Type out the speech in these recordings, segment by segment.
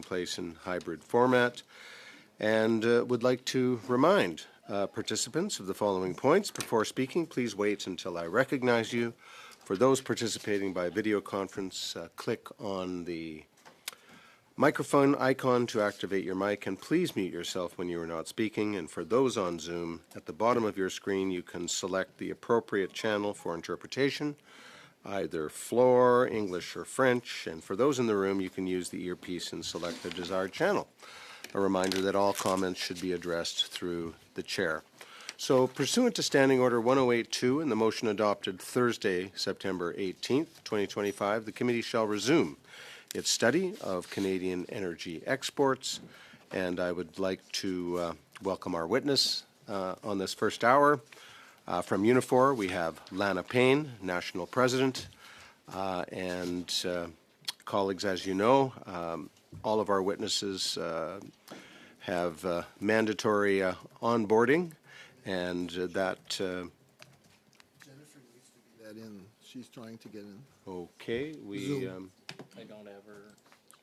place in hybrid format, and would like to remind participants of the following points. Before speaking, please wait until I recognize you. For those participating by video conference, click on the microphone icon to activate your mic, and please mute yourself when you are not speaking. And for those on Zoom, at the bottom of your screen you can select the appropriate channel for interpretation, either floor, English, or French. And for those in the room, you can use the earpiece and select the desired channel. A reminder that all comments should be addressed through the chair. So, pursuant to Standing Order 1082 and the motion adopted Thursday, September 18th, 2025, the committee shall resume its study of Canadian energy exports, and I would like to welcome our witness on this first hour. From Unifor, we have Lana Payne, National President, and colleagues, as you know, all of our witnesses have mandatory onboarding, and that... Jennifer needs to get that in. She's trying to get in. Okay, we... I don't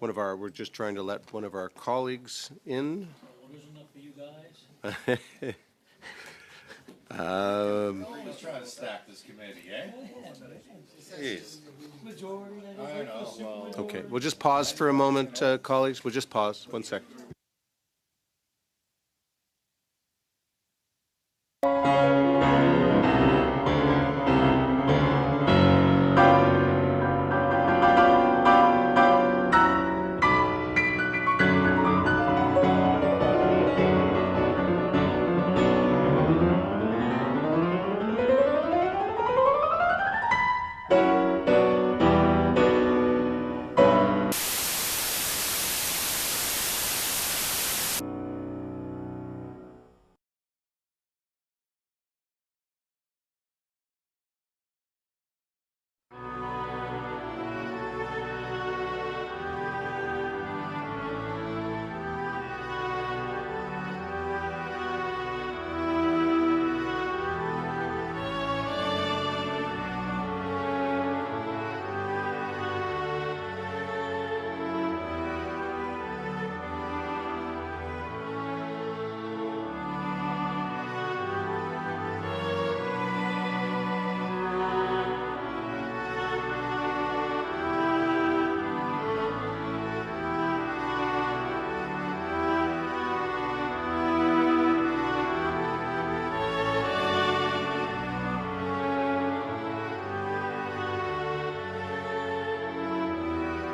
we're ever... just trying to let one of our colleagues in. There's enough for you guys. Always trying to stack this committee, eh? Jeez. Majority. I know. Well, Okay, we'll just pause for a moment, colleagues. We'll just pause. 1 sec.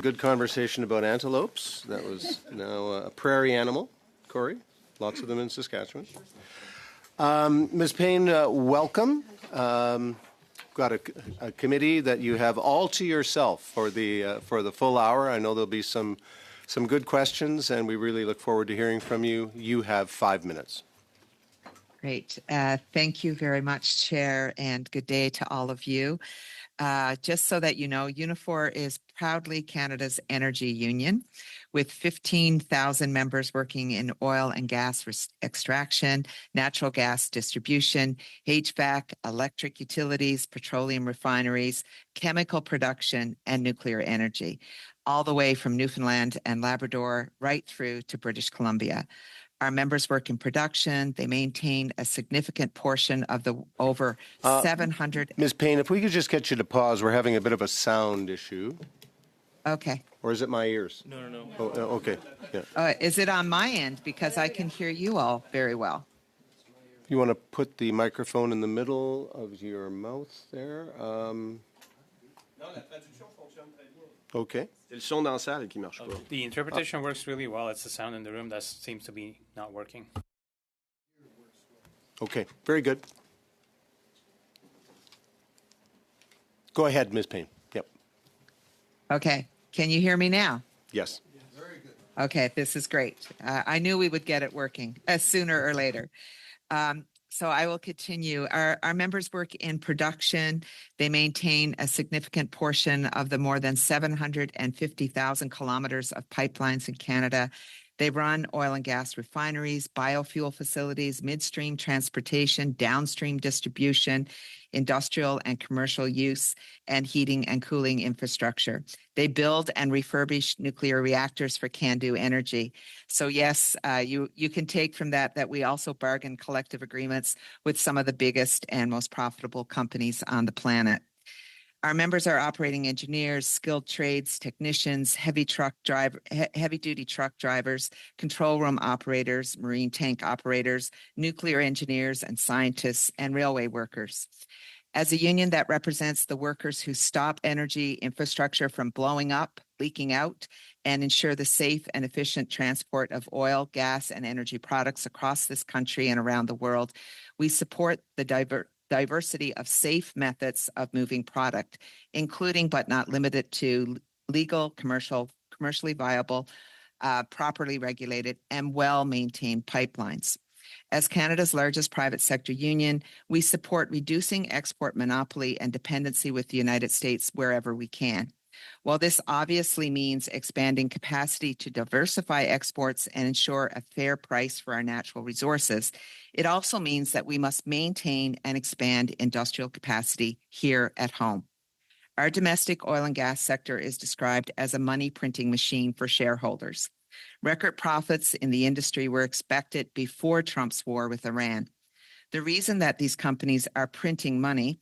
Good conversation about antelopes. That was now a prairie animal, Corey. Lots of them in Saskatchewan. Ms. Payne, welcome. Got a committee that you have all to yourself for the full hour. I know there'll be some good questions, and we really look forward to hearing from you. You have 5 minutes. Great. Thank you very much, Chair, and good day to all of you. Just so that you know, Unifor is proudly Canada's energy union, with 15,000 members working in oil and gas extraction, natural gas distribution, HVAC, electric utilities, petroleum refineries, chemical production, and nuclear energy, all the way from Newfoundland and Labrador right through to British Columbia. Our members work in production. They maintain a significant portion of the over 700... Ms. Payne, if we could just get you to pause. We're having a bit of a sound issue. Okay. Or is it my ears? No. Oh, okay. Yeah. Is it on my end? Because I can hear you all very well. You want to put the microphone in the middle of your mouth there? Okay. C'est le son dans la salle qui marche pas. The interpretation works really well. It's the sound in the room that seems to be not working. Okay, very good. Go ahead, Ms. Payne. Yep. Okay. Can you hear me now? Yes. Okay, this is great. I knew we would get it working sooner or later. So I will continue. Our members work in production. They maintain a significant portion of the more than 750,000 kilometers of pipelines in Canada. They run oil and gas refineries, biofuel facilities, midstream transportation, downstream distribution, industrial and commercial use, and heating and cooling infrastructure. They build and refurbish nuclear reactors for CANDU Energy. So yes, you can take from that we also bargain collective agreements with some of the biggest and most profitable companies on the planet. Our members are operating engineers, skilled trades, technicians, heavy-duty truck drivers, control room operators, marine tank operators, nuclear engineers and scientists, and railway workers. As a union that represents the workers who stop energy infrastructure from blowing up, leaking out, and ensure the safe and efficient transport of oil, gas, and energy products across this country and around the world, we support the diversity of safe methods of moving product, including but not limited to legal, commercially viable, properly regulated, and well-maintained pipelines. As Canada's largest private sector union, we support reducing export monopoly and dependency with the United States wherever we can. While this obviously means expanding capacity to diversify exports and ensure a fair price for our natural resources, it also means that we must maintain and expand industrial capacity here at home. Our domestic oil and gas sector is described as a money printing machine for shareholders. Record profits in the industry were expected before Trump's war with Iran. The reason that these companies are printing money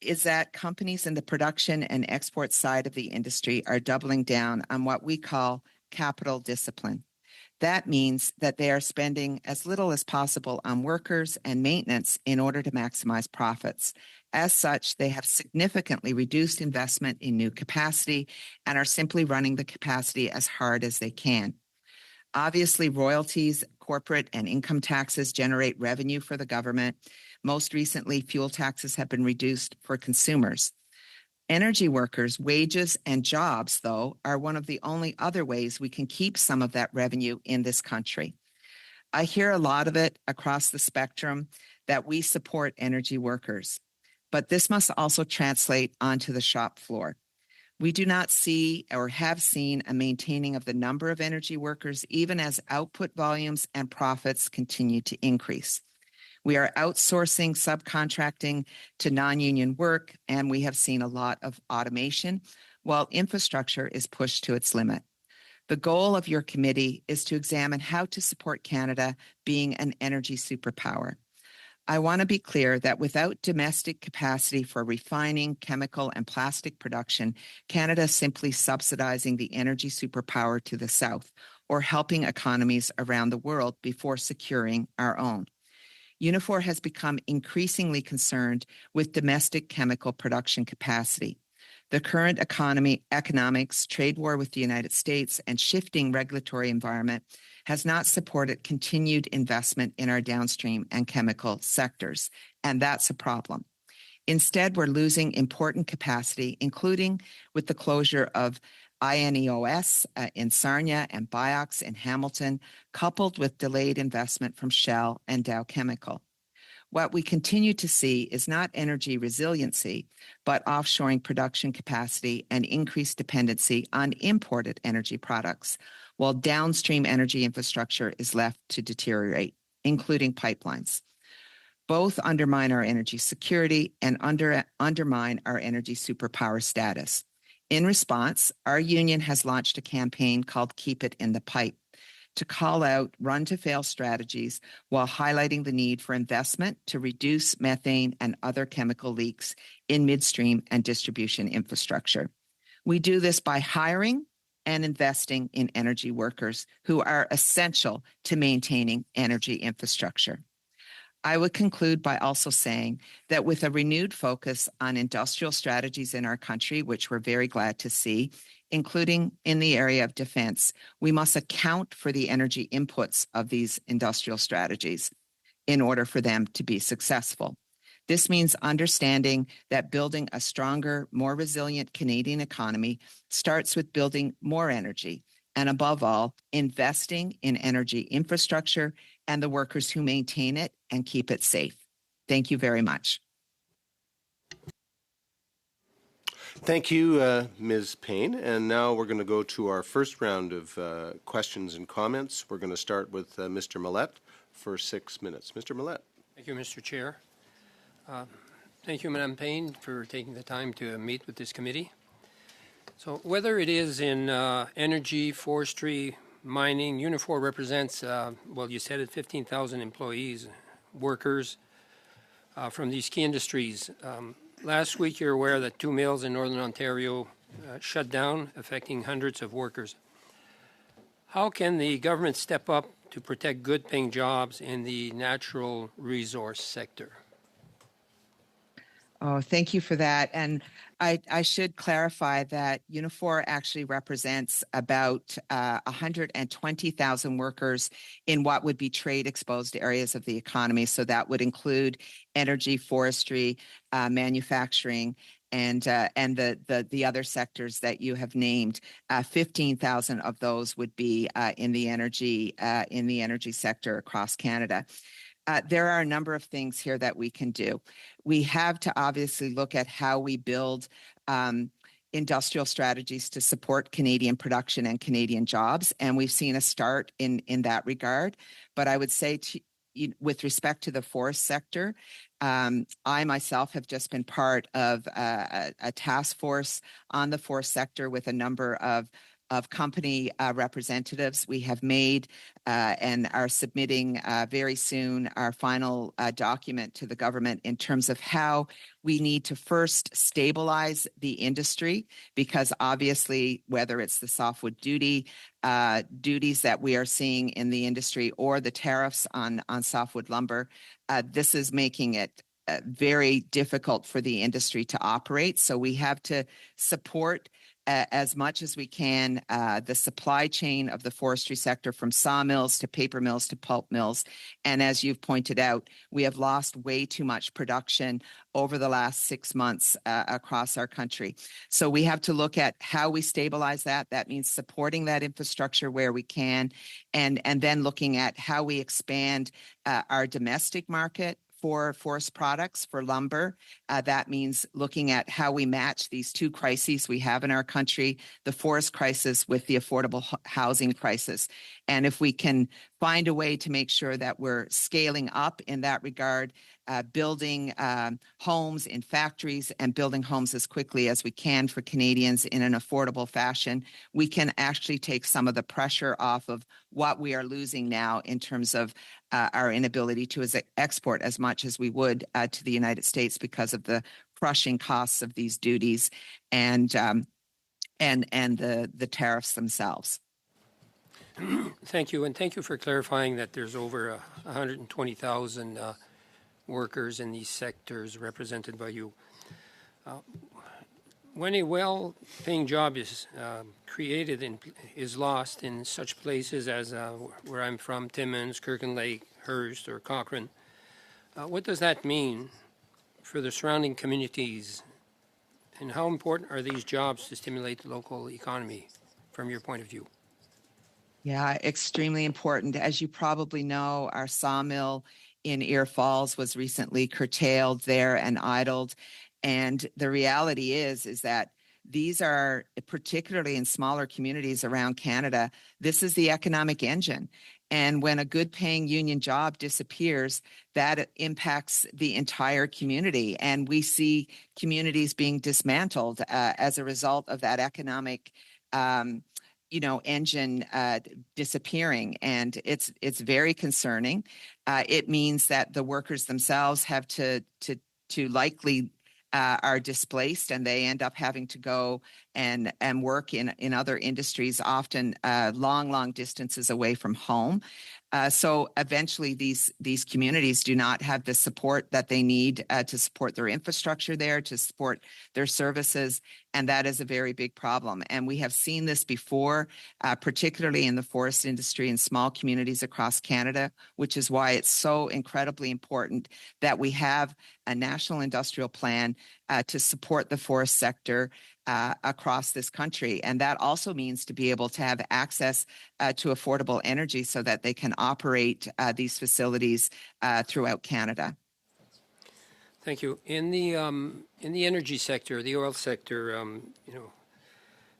is that companies in the production and export side of the industry are doubling down on what we call capital discipline. That means that they are spending as little as possible on workers and maintenance in order to maximize profits. As such, they have significantly reduced investment in new capacity and are simply running the capacity as hard as they can. Obviously, royalties, corporate and income taxes generate revenue for the government. Most recently, fuel taxes have been reduced for consumers. Energy workers' wages and jobs, though, are one of the only other ways we can keep some of that revenue in this country. I hear a lot of it across the spectrum that we support energy workers, but this must also translate onto the shop floor. We do not see or have seen a maintaining of the number of energy workers, even as output volumes and profits continue to increase. We are outsourcing, subcontracting to non-union work, and we have seen a lot of automation, while infrastructure is pushed to its limit. The goal of your committee is to examine how to support Canada being an energy superpower. I want to be clear that without domestic capacity for refining, chemical, and plastic production, Canada is simply subsidizing the energy superpower to the south or helping economies around the world before securing our own. Unifor has become increasingly concerned with domestic chemical production capacity. The current economics, trade war with the United States, and shifting regulatory environment has not supported continued investment in our downstream and chemical sectors, and that's a problem. Instead, we're losing important capacity, including with the closure of INEOS in Sarnia and Biox in Hamilton, coupled with delayed investment from Shell and Dow Chemical. What we continue to see is not energy resiliency, but offshoring production capacity and increased dependency on imported energy products, while downstream energy infrastructure is left to deteriorate, including pipelines. Both undermine our energy security and undermine our energy superpower status. In response, our union has launched a campaign called Keep It in the Pipe to call out run-to-fail strategies while highlighting the need for investment to reduce methane and other chemical leaks in midstream and distribution infrastructure. We do this by hiring and investing in energy workers who are essential to maintaining energy infrastructure. I would conclude by also saying that with a renewed focus on industrial strategies in our country, which we're very glad to see, including in the area of defense, we must account for the energy inputs of these industrial strategies in order for them to be successful. This means understanding that building a stronger, more resilient Canadian economy starts with building more energy, and above all, investing in energy infrastructure and the workers who maintain it and keep it safe. Thank you very much. Thank you, Ms. Payne. And now we're going to go to our first round of questions and comments. We're going to start with Mr. Millett for 6 minutes. Mr. Millett. Thank you, Mr. Chair. Thank you, Madam Payne, for taking the time to meet with this committee. So whether it is in energy, forestry, mining, Unifor represents, well, you said it, 15,000 employees, workers from these key industries. Last week, you're aware that 2 mills in Northern Ontario shut down, affecting hundreds of workers. How can the government step up to protect good-paying jobs in the natural resource sector? Oh, thank you for that. And I should clarify that Unifor actually represents about 120,000 workers in what would be trade-exposed areas of the economy. So that would include energy, forestry, manufacturing, and the other sectors that you have named. 15,000 of those would be in the energy sector across Canada. There are a number of things here that we can do. We have to obviously look at how we build industrial strategies to support Canadian production and Canadian jobs, and we've seen a start in that regard. But I would say with respect to the forest sector, I myself have just been part of a task force on the forest sector with a number of company representatives. We have made and are submitting very soon our final document to the government in terms of how we need to first stabilize the industry, because obviously, whether it's the softwood duties that we are seeing in the industry or the tariffs on softwood lumber, this is making it very difficult for the industry to operate. So we have to support as much as we can the supply chain of the forestry sector, from sawmills to paper mills to pulp mills. And as you've pointed out, we have lost way too much production over the last 6 months across our country. So we have to look at how we stabilize that. That means supporting that infrastructure where we can, and then looking at how we expand our domestic market for forest products, for lumber. That means looking at how we match these two crises we have in our country, the forest crisis with the affordable housing crisis. And if we can find a way to make sure that we're scaling up in that regard, building homes in factories and building homes as quickly as we can for Canadians in an affordable fashion, we can actually take some of the pressure off of what we are losing now in terms of our inability to export as much as we would to the United States because of the crushing costs of these duties and the tariffs themselves. Thank you, and thank you for clarifying that there's over 120,000 workers in these sectors represented by you. When a well-paying job is created and is lost in such places as where I'm from, Timmins, Kirkland Lake, Hearst, or Cochrane, what does that mean for the surrounding communities, and how important are these jobs to stimulate the local economy from your point of view? Yeah, extremely important. As you probably know, our sawmill in Ear Falls was recently curtailed there and idled. And the reality is that these are, particularly in smaller communities around Canada, this is the economic engine. And when a good paying union job disappears, that impacts the entire community. And we see communities being dismantled as a result of that economic engine disappearing. And it's very concerning. It means that the workers themselves have to likely are displaced, and they end up having to go and work in other industries, often long distances away from home. So eventually these communities do not have the support that they need to support their infrastructure there, to support their services, and that is a very big problem. And we have seen this before, particularly in the forest industry in small communities across Canada, which is why it's so incredibly important that we have a national industrial plan to support the forest sector across this country. And that also means to be able to have access to affordable energy so that they can operate these facilities throughout Canada. Thank you. In the energy sector, the oil sector,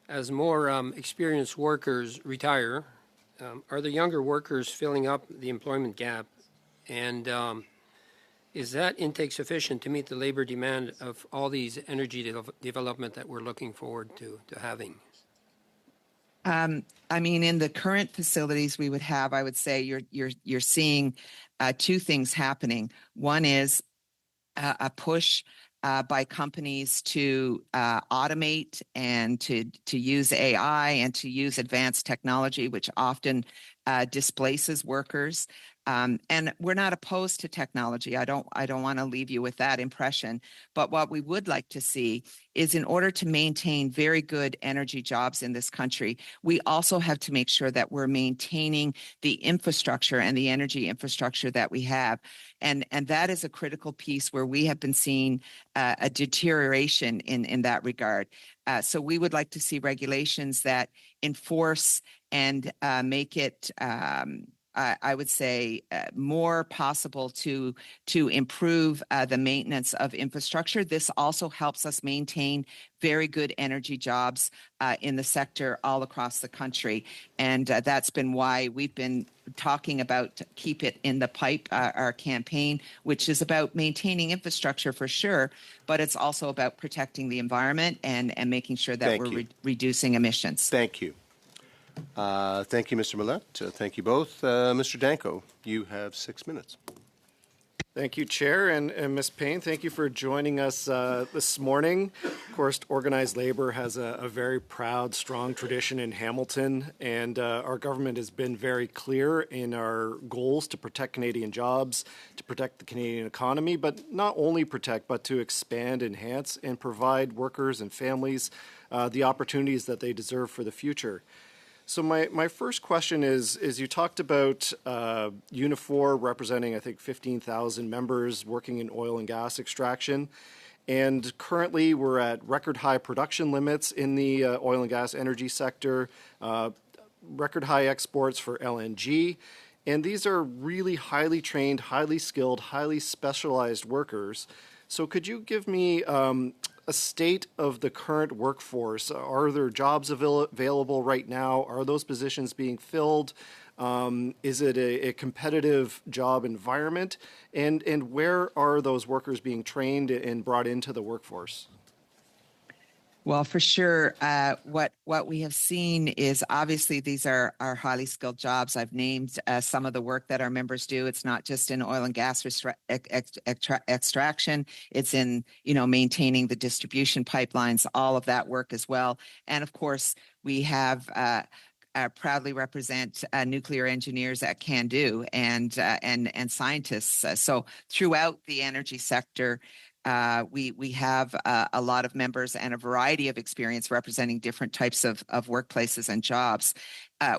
as more experienced workers retire, are the younger workers filling up the employment gap? And is that intake sufficient to meet the labor demand of all these energy development that we're looking forward to having? I mean, in the current facilities we would have, I would say you're seeing two things happening. One is a push by companies to automate and to use AI and to use advanced technology, which often displaces workers. And we're not opposed to technology. I don't want to leave you with that impression. But what we would like to see is, in order to maintain very good energy jobs in this country, we also have to make sure that we're maintaining the infrastructure and the energy infrastructure that we have. And that is a critical piece where we have been seeing a deterioration in that regard. So we would like to see regulations that enforce and make it I would say more possible to improve the maintenance of infrastructure. This also helps us maintain very good energy jobs in the sector all across the country. And that's been why we've been talking about Keep It in the Pipe, our campaign, which is about maintaining infrastructure for sure, but it's also about protecting the environment and making sure that we're reducing emissions. Thank you. Thank you, Mr. Millett. Thank you both. Mr. Danko, you have 6 minutes. Thank you, Chair, and Ms. Payne. Thank you for joining us this morning. Of course, organized labor has a very proud, strong tradition in Hamilton, and our government has been very clear in our goals to protect Canadian jobs, to protect the Canadian economy, but not only protect, but to expand, enhance, and provide workers and families the opportunities that they deserve for the future. So my first question is you talked about Unifor representing, I think, 15,000 members working in oil and gas extraction. And currently we're at record high production limits in the oil and gas energy sector, record high exports for LNG. And these are really highly trained, highly skilled, highly specialized workers. So could you give me a state of the current workforce? Are there jobs available right now? Are those positions being filled? Is it a competitive job environment? And where are those workers being trained and brought into the workforce? Well, for sure, what we have seen is, obviously these are highly skilled jobs. I've named some of the work that our members do. It's not just in oil and gas extraction. It's in maintaining the distribution pipelines, all of that work as well. And of course, we have proudly represent nuclear engineers at CANDU and scientists. So throughout the energy sector, we have a lot of members and a variety of experience representing different types of workplaces and jobs.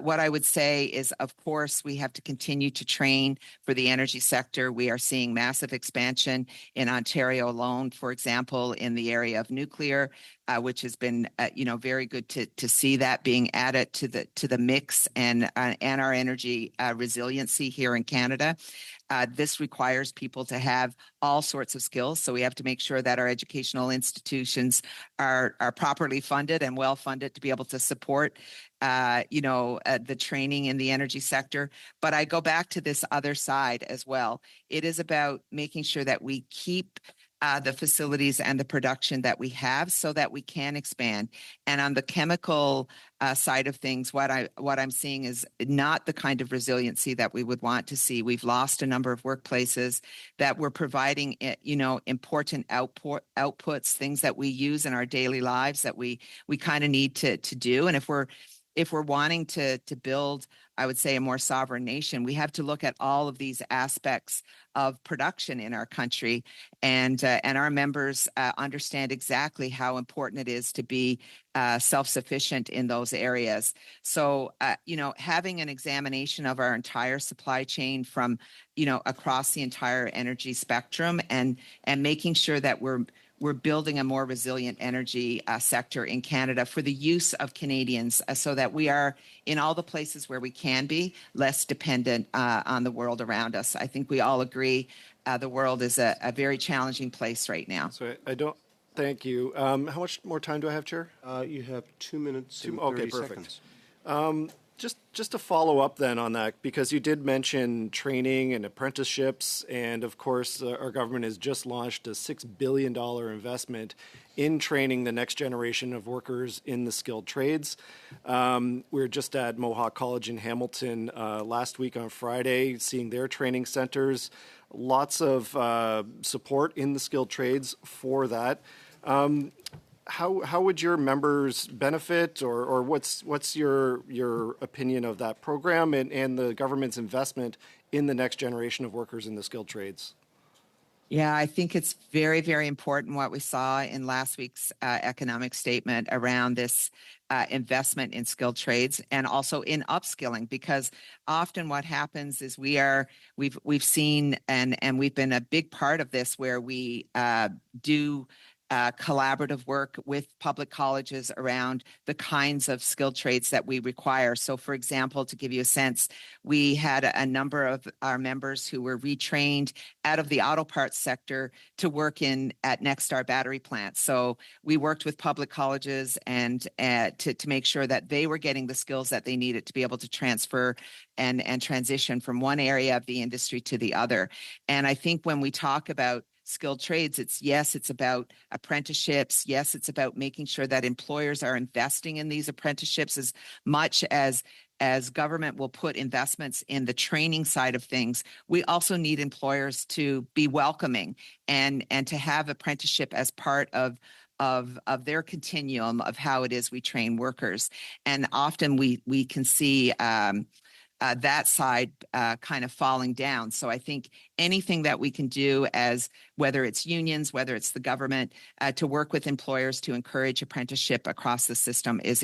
What I would say is, of course, we have to continue to train for the energy sector. We are seeing massive expansion in Ontario alone, for example, in the area of nuclear, which has been, very good to see that being added to the mix and our energy resiliency here in Canada. This requires people to have all sorts of skills, so we have to make sure that our educational institutions are properly funded and well funded to be able to support the training in the energy sector. But I go back to this other side as well. It is about making sure that we keep the facilities and the production that we have so that we can expand. And on the chemical side of things, what I'm seeing is not the kind of resiliency that we would want to see. We've lost a number of workplaces that were providing, important outputs, things that we use in our daily lives that we kind of need to do. And if we're wanting to build, I would say, a more sovereign nation, we have to look at all of these aspects of production in our country, and our members understand exactly how important it is to be self-sufficient in those areas. So, having an examination of our entire supply chain from, across the entire energy spectrum, and making sure that we're we're building a more resilient energy sector in Canada for the use of Canadians so that we are, in all the places where we can be, less dependent on the world around us. I think we all agree the world is a very challenging place right now. So I don't, thank you. How much more time do I have, Chair? You have 2 minutes and Okay, 30 perfect. seconds. Just to follow up then on that, because you did mention training and apprenticeships, and of course, our government has just launched a $6 billion investment in training the next generation of workers in the skilled trades. We were just at Mohawk College in Hamilton last week on Friday, seeing their training centers. Lots of support in the skilled trades for that. How would your members benefit, or what's your opinion of that program and the government's investment in the next generation of workers in the skilled trades? Yeah, I think it's very, very important what we saw in last week's economic statement around this investment in skilled trades and also in upskilling, because often what happens is we've seen and we've been a big part of this where we do collaborative work with public colleges around the kinds of skilled trades that we require. So, for example, to give you a sense, we had a number of our members who were retrained out of the auto parts sector to work at Nexstar battery plants. So we worked with public colleges and to make sure that they were getting the skills that they needed to be able to transfer and transition from one area of the industry to the other. And I think when we talk about skilled trades, it's about apprenticeships. Yes, it's about making sure that employers are investing in these apprenticeships as much as government will put investments in the training side of things. We also need employers to be welcoming and to have apprenticeship as part of their continuum of how it is we train workers. And often we can see that side kind of falling down. So I think anything that we can do, as whether it's unions, whether it's the government, to work with employers to encourage apprenticeship across the system is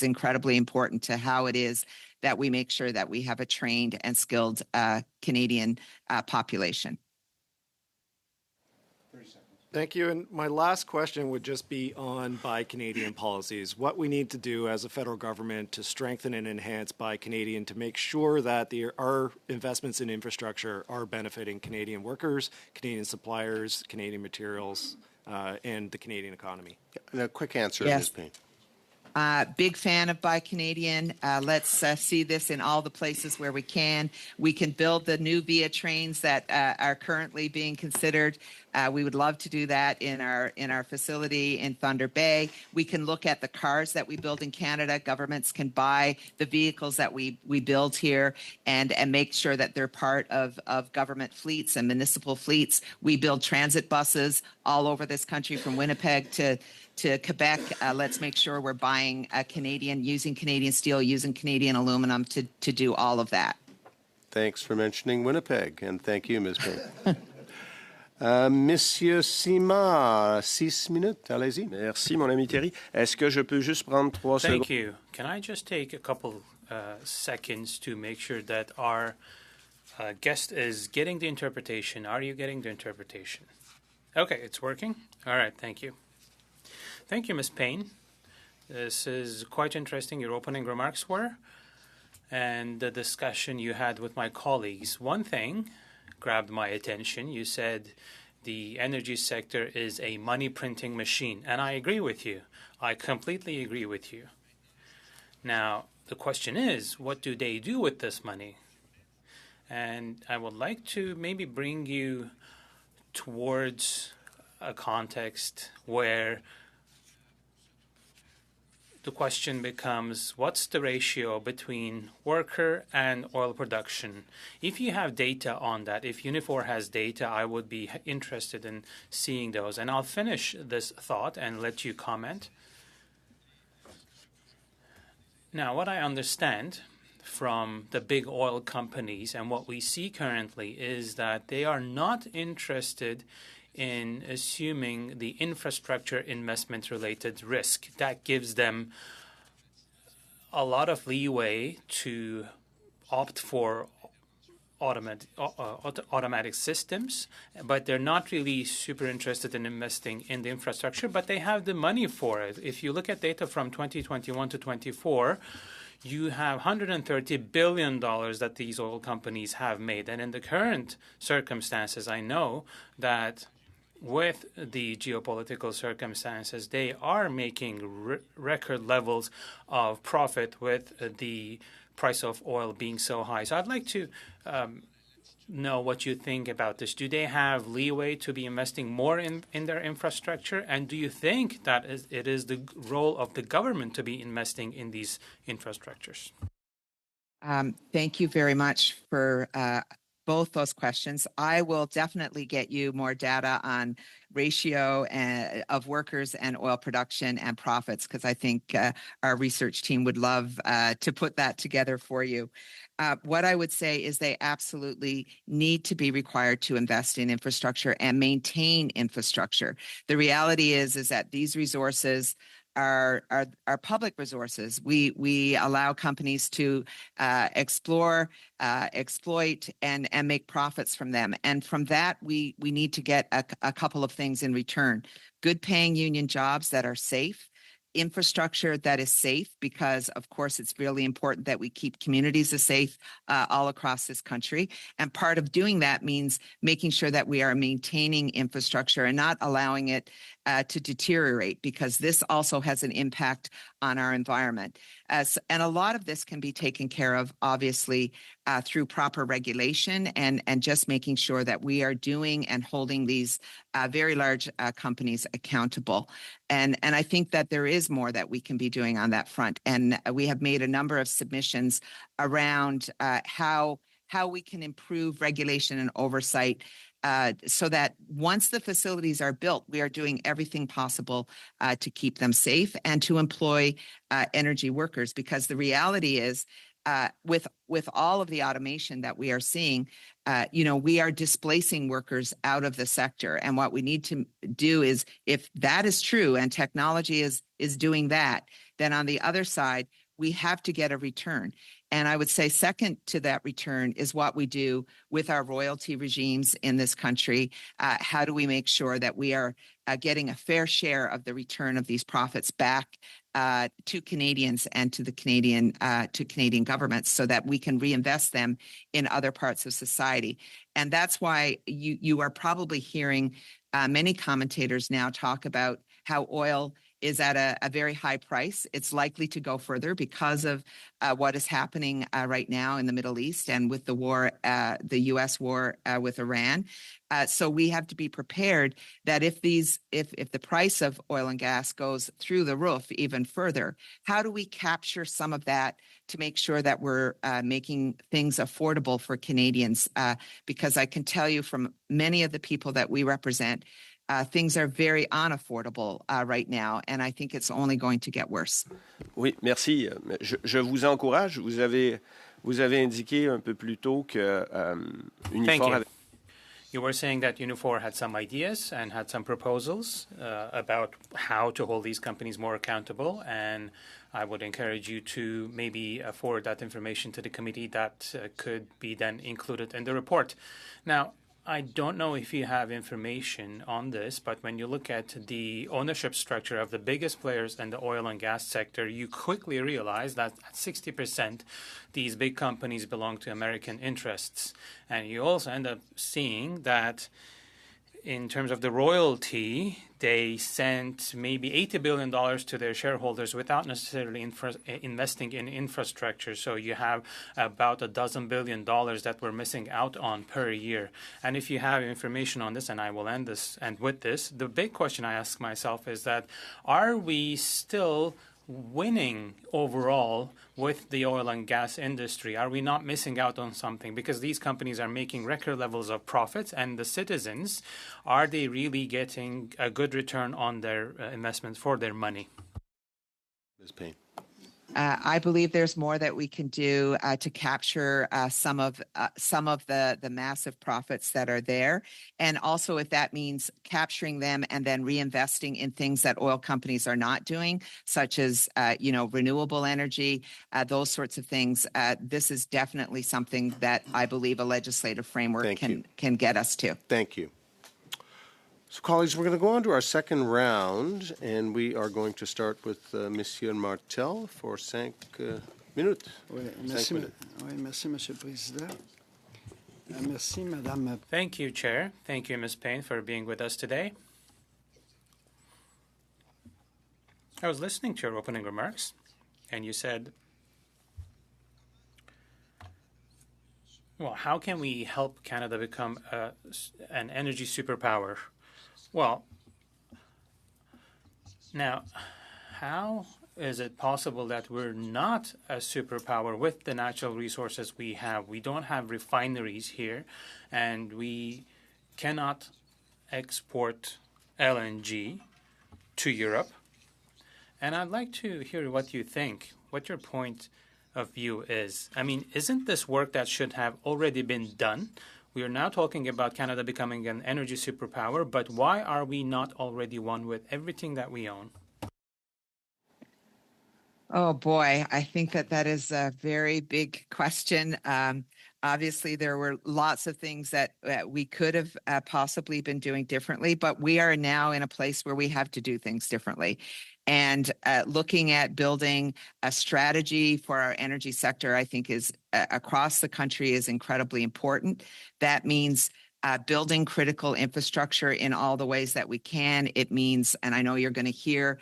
incredibly important to how it is that we make sure that we have a trained and skilled Canadian population. Thank you. And my last question would just be on Buy Canadian policies. What we need to do as a federal government to strengthen and enhance Buy Canadian to make sure that our investments in infrastructure are benefiting Canadian workers, Canadian suppliers, Canadian materials, and the Canadian economy. And a quick answer, Yes. Ms. Payne. Big fan of Buy Canadian. Let's see this in all the places where we can. We can build the new VIA trains that are currently being considered. We would love to do that in our facility in Thunder Bay. We can look at the cars that we build in Canada. Governments can buy the vehicles that we build here and make sure that they're part of government fleets and municipal fleets. We build transit buses all over this country from Winnipeg to Quebec. Let's make sure we're buying Canadian, using Canadian steel, using Canadian aluminum to do all of that. Thanks for mentioning Winnipeg, and thank you, Ms. Payne. Monsieur Simard, 6 minutes, allez-y. Merci, mon ami Thierry. Est-ce que je peux juste prendre 3 secondes? Thank you. Can I just take a couple seconds to make sure that our guest is getting the interpretation? Are you getting the interpretation? Okay, it's working. All right, thank you. Thank you, Ms. Payne. This is quite interesting, your opening remarks were, and the discussion you had with my colleagues. One thing grabbed my attention. You said the energy sector is a money-printing machine, and I agree with you. I completely agree with you. Now, the question is, what do they do with this money? And I would like to maybe bring you towards a context where the question becomes, what's the ratio between worker and oil production? If you have data on that, if Unifor has data, I would be interested in seeing those. And I'll finish this thought and let you comment. Now, what I understand from the big oil companies and what we see currently is that they are not interested in assuming the infrastructure investment-related risk. That gives them a lot of leeway to opt for automatic systems, but they're not really super interested in investing in the infrastructure, but they have the money for it. If you look at data from 2021 to 24, you have $130 billion that these oil companies have made. And in the current circumstances, I know that with the geopolitical circumstances, they are making record levels of profit with the price of oil being so high. So I'd like to know what you think about this. Do they have leeway to be investing more in their infrastructure? And do you think that it is the role of the government to be investing in these infrastructures? Thank you very much for both those questions. I will definitely get you more data on ratio of workers and oil production and profits, because I think our research team would love to put that together for you. What I would say is they absolutely need to be required to invest in infrastructure and maintain infrastructure. The reality is that these resources are public resources. We allow companies to explore, exploit, and make profits from them. And from that, we need to get a couple of things in return. Good paying union jobs that are safe, infrastructure that is safe, because of course it's really important that we keep communities safe all across this country. And part of doing that means making sure that we are maintaining infrastructure and not allowing it to deteriorate, because this also has an impact on our environment. And a lot of this can be taken care of, obviously, through proper regulation and just making sure that we are doing and holding these very large companies accountable. And I think that there is more that we can be doing on that front. And we have made a number of submissions around how we can improve regulation and oversight, so that once the facilities are built, we are doing everything possible to keep them safe and to employ energy workers. Because the reality is, with all of the automation that we are seeing, we are displacing workers out of the sector. And what we need to do is, if that is true and technology is doing that, then on the other side, we have to get a return. And I would say second to that return is what we do with our royalty regimes in this country. How do we make sure that we are getting a fair share of the return of these profits back to Canadians and to the Canadian governments, so that we can reinvest them in other parts of society? And that's why you are probably hearing many commentators now talk about how oil is at a very high price. It's likely to go further because of what is happening right now in the Middle East and with the war, the U.S. war with Iran. So we have to be prepared that if the price of oil and gas goes through the roof even further, how do we capture some of that to make sure that we're making things affordable for Canadians? Because I can tell you from many of the people that we represent, things are very unaffordable right now, and I think it's only going to get worse. Oui, merci. Je vous encourage. Vous avez indiqué un peu plus tôt que Thank you. You were saying that Unifor had some ideas and had some proposals about how to hold these companies more accountable, and I would encourage you to maybe forward that information to the committee. That could be then included in the report. Now, I don't know if you have information on this, but when you look at the ownership structure of the biggest players in the oil and gas sector, you quickly realize that at 60%, these big companies belong to American interests. And you also end up seeing that in terms of the royalty, they sent maybe $80 billion to their shareholders without necessarily investing in infrastructure. So you have about $12 billion that we're missing out on per year. And if you have information on this, and I will end this, and with this, the big question I ask myself is that, are we still winning overall with the oil and gas industry? Are we not missing out on something? Because these companies are making record levels of profits, and the citizens, are they really getting a good return on their investments for their money? Ms. Payne. I believe there's more that we can do to capture some of the massive profits that are there, and also if that means capturing them and then reinvesting in things that oil companies are not doing, such as renewable energy, those sorts of things. This is definitely something that I believe a legislative framework can get us to. Thank you. So, colleagues, we're going to go on to our second round, and we are going to start with Monsieur Martel for 5 minutes. Oui, merci, merci, Monsieur le Président. Merci, Madame. Thank you, Chair. Thank you, Ms. Payne, for being with us today. I was listening to your opening remarks, and you said, well, how can we help Canada become an energy superpower? Well, now, how is it possible that we're not a superpower with the natural resources we have? We don't have refineries here, and we cannot export LNG to Europe. And I'd like to hear what you think, what your point of view is. I mean, isn't this work that should have already been done? We are now talking about Canada becoming an energy superpower, but why are we not already one with everything that we own? Oh boy, I think that is a very big question. Obviously, there were lots of things that we could have possibly been doing differently, but we are now in a place where we have to do things differently. And looking at building a strategy for our energy sector, I think is across the country is incredibly important. That means building critical infrastructure in all the ways that we can. It means, and I know you're going to hear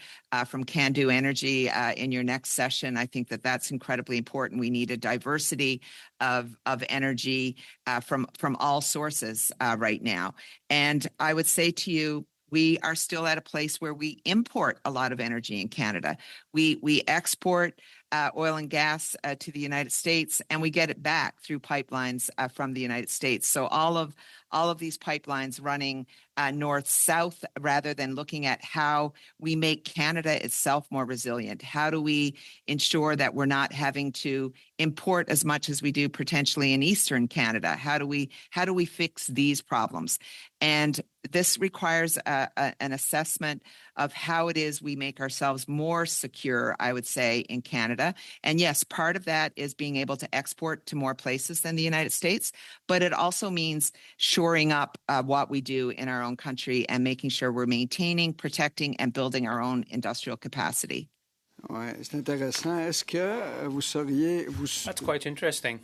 from Can Do Energy in your next session, I think that that's incredibly important. We need a diversity of energy from all sources right now. And I would say to you, we are still at a place where we import a lot of energy in Canada. We export oil and gas to the United States, and we get it back through pipelines from the United States. So all of these pipelines running north-south, rather than looking at how we make Canada itself more resilient. How do we ensure that we're not having to import as much as we do potentially in Eastern Canada? How do we fix these problems? And this requires an assessment of how it is we make ourselves more secure, I would say, in Canada. And yes, part of that is being able to export to more places than the United States, but it also means shoring up what we do in our own country and making sure we're maintaining, protecting, and building our own industrial capacity. Ouais, c'est intéressant. Est-ce que vous seriez... That's quite interesting.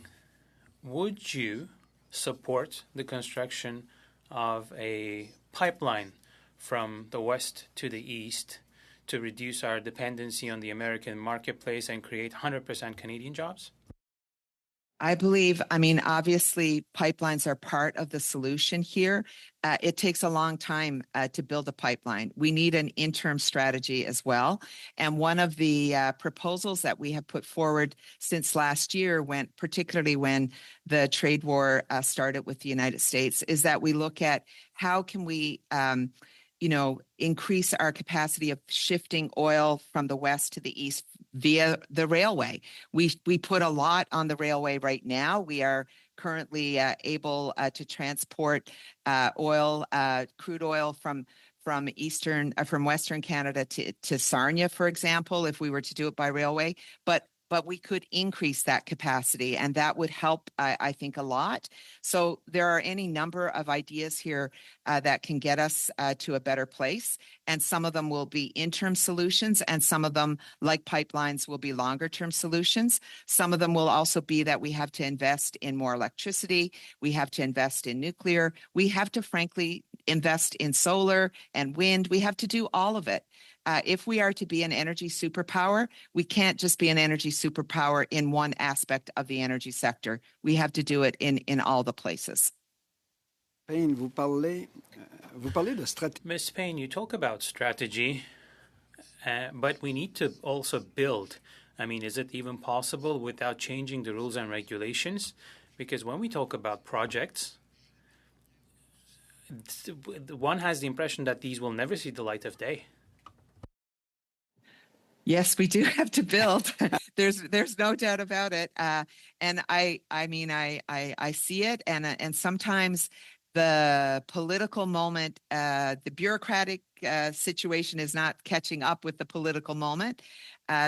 Would you support the construction of a pipeline from the west to the east to reduce our dependency on the American marketplace and create 100% Canadian jobs? I believe, obviously, pipelines are part of the solution here. It takes a long time to build a pipeline. We need an interim strategy as well. And one of the proposals that we have put forward since last year, particularly when the trade war started with the United States, is that we look at how can we increase our capacity of shifting oil from the west to the east via the railway. We put a lot on the railway right now. We are currently able to transport crude oil from Western Canada to Sarnia, for example, if we were to do it by railway. But we could increase that capacity, and that would help, I think, a lot. So there are any number of ideas here that can get us to a better place, and some of them will be interim solutions, and some of them, like pipelines, will be longer-term solutions. Some of them will also be that we have to invest in more electricity, we have to invest in nuclear, we have to, frankly, invest in solar and wind. We have to do all of it. If we are to be an energy superpower, we can't just be an energy superpower in one aspect of the energy sector. We have to do it in all the places. Payne, vous parlez de stratégie. Ms. Payne, you talk about strategy, but we need to also build. Is it even possible without changing the rules and regulations? Because when we talk about projects, one has the impression that these will never see the light of day. Yes, we do have to build. there's no doubt about it. And I mean, I see it, and sometimes the political moment, the bureaucratic situation is not catching up with the political moment.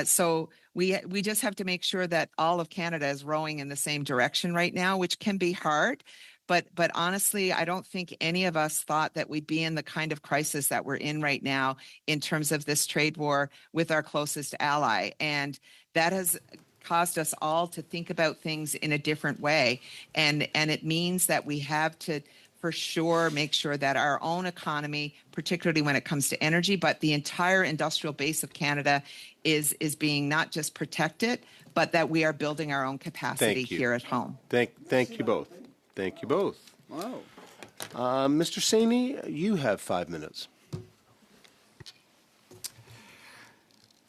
So we just have to make sure that all of Canada is rowing in the same direction right now, which can be hard. But honestly, I don't think any of us thought that we'd be in the kind of crisis that we're in right now in terms of this trade war with our closest ally. And that has caused us all to think about things in a different way. And it means that we have to, for sure, make sure that our own economy, particularly when it comes to energy, but the entire industrial base of Canada is being not just protected, but that we are building our own capacity Thank you. here at home. Thank you both. Thank you both. Wow. Mr. Saini, you have 5 minutes.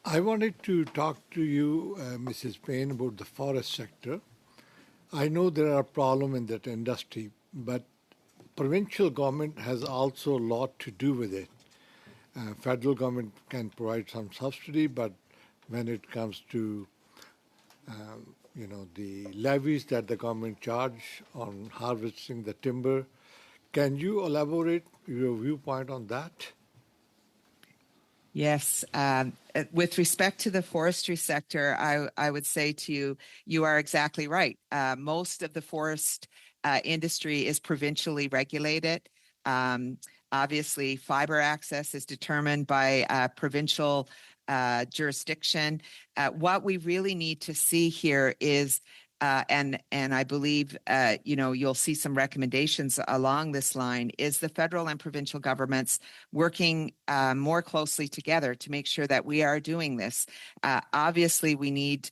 I wanted to talk to you, Mrs. Payne, about the forest sector. I know there are problems in that industry, but provincial government has also a lot to do with it. Federal government can provide some subsidy, but when it comes to the levies that the government charge on harvesting the timber, can you elaborate your viewpoint on that? Yes. With respect to the forestry sector, I would say to you, you are exactly right. Most of the forest industry is provincially regulated. Obviously, fiber access is determined by provincial jurisdiction. What we really need to see here is, and I believe you'll see some recommendations along this line, is the federal and provincial governments working more closely together to make sure that we are doing this. Obviously, we need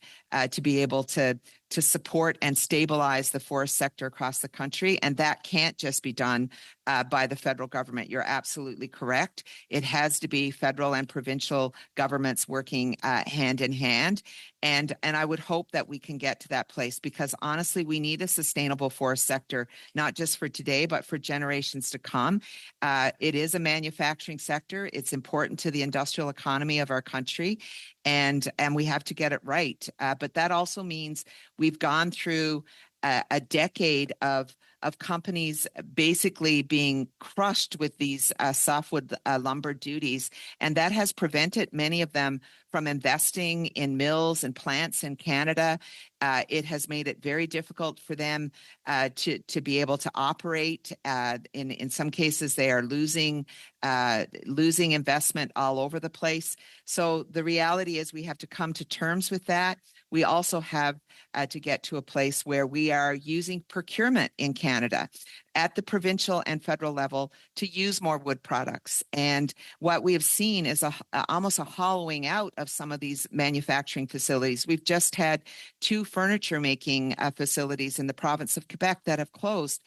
to be able to support and stabilize the forest sector across the country, and that can't just be done by the federal government. You're absolutely correct. It has to be federal and provincial governments working hand in hand. And I would hope that we can get to that place, because honestly, we need a sustainable forest sector, not just for today, but for generations to come. It is a manufacturing sector. It's important to the industrial economy of our country, and we have to get it right. But that also means we've gone through a decade of companies basically being crushed with these softwood lumber duties, and that has prevented many of them from investing in mills and plants in Canada. It has made it very difficult for them to be able to operate. In some cases, they are losing investment all over the place. So the reality is we have to come to terms with that. We also have to get to a place where we are using procurement in Canada at the provincial and federal level to use more wood products. And what we have seen is almost a hollowing out of some of these manufacturing facilities. We've just had 2 furniture making facilities in the province of Quebec that have closed,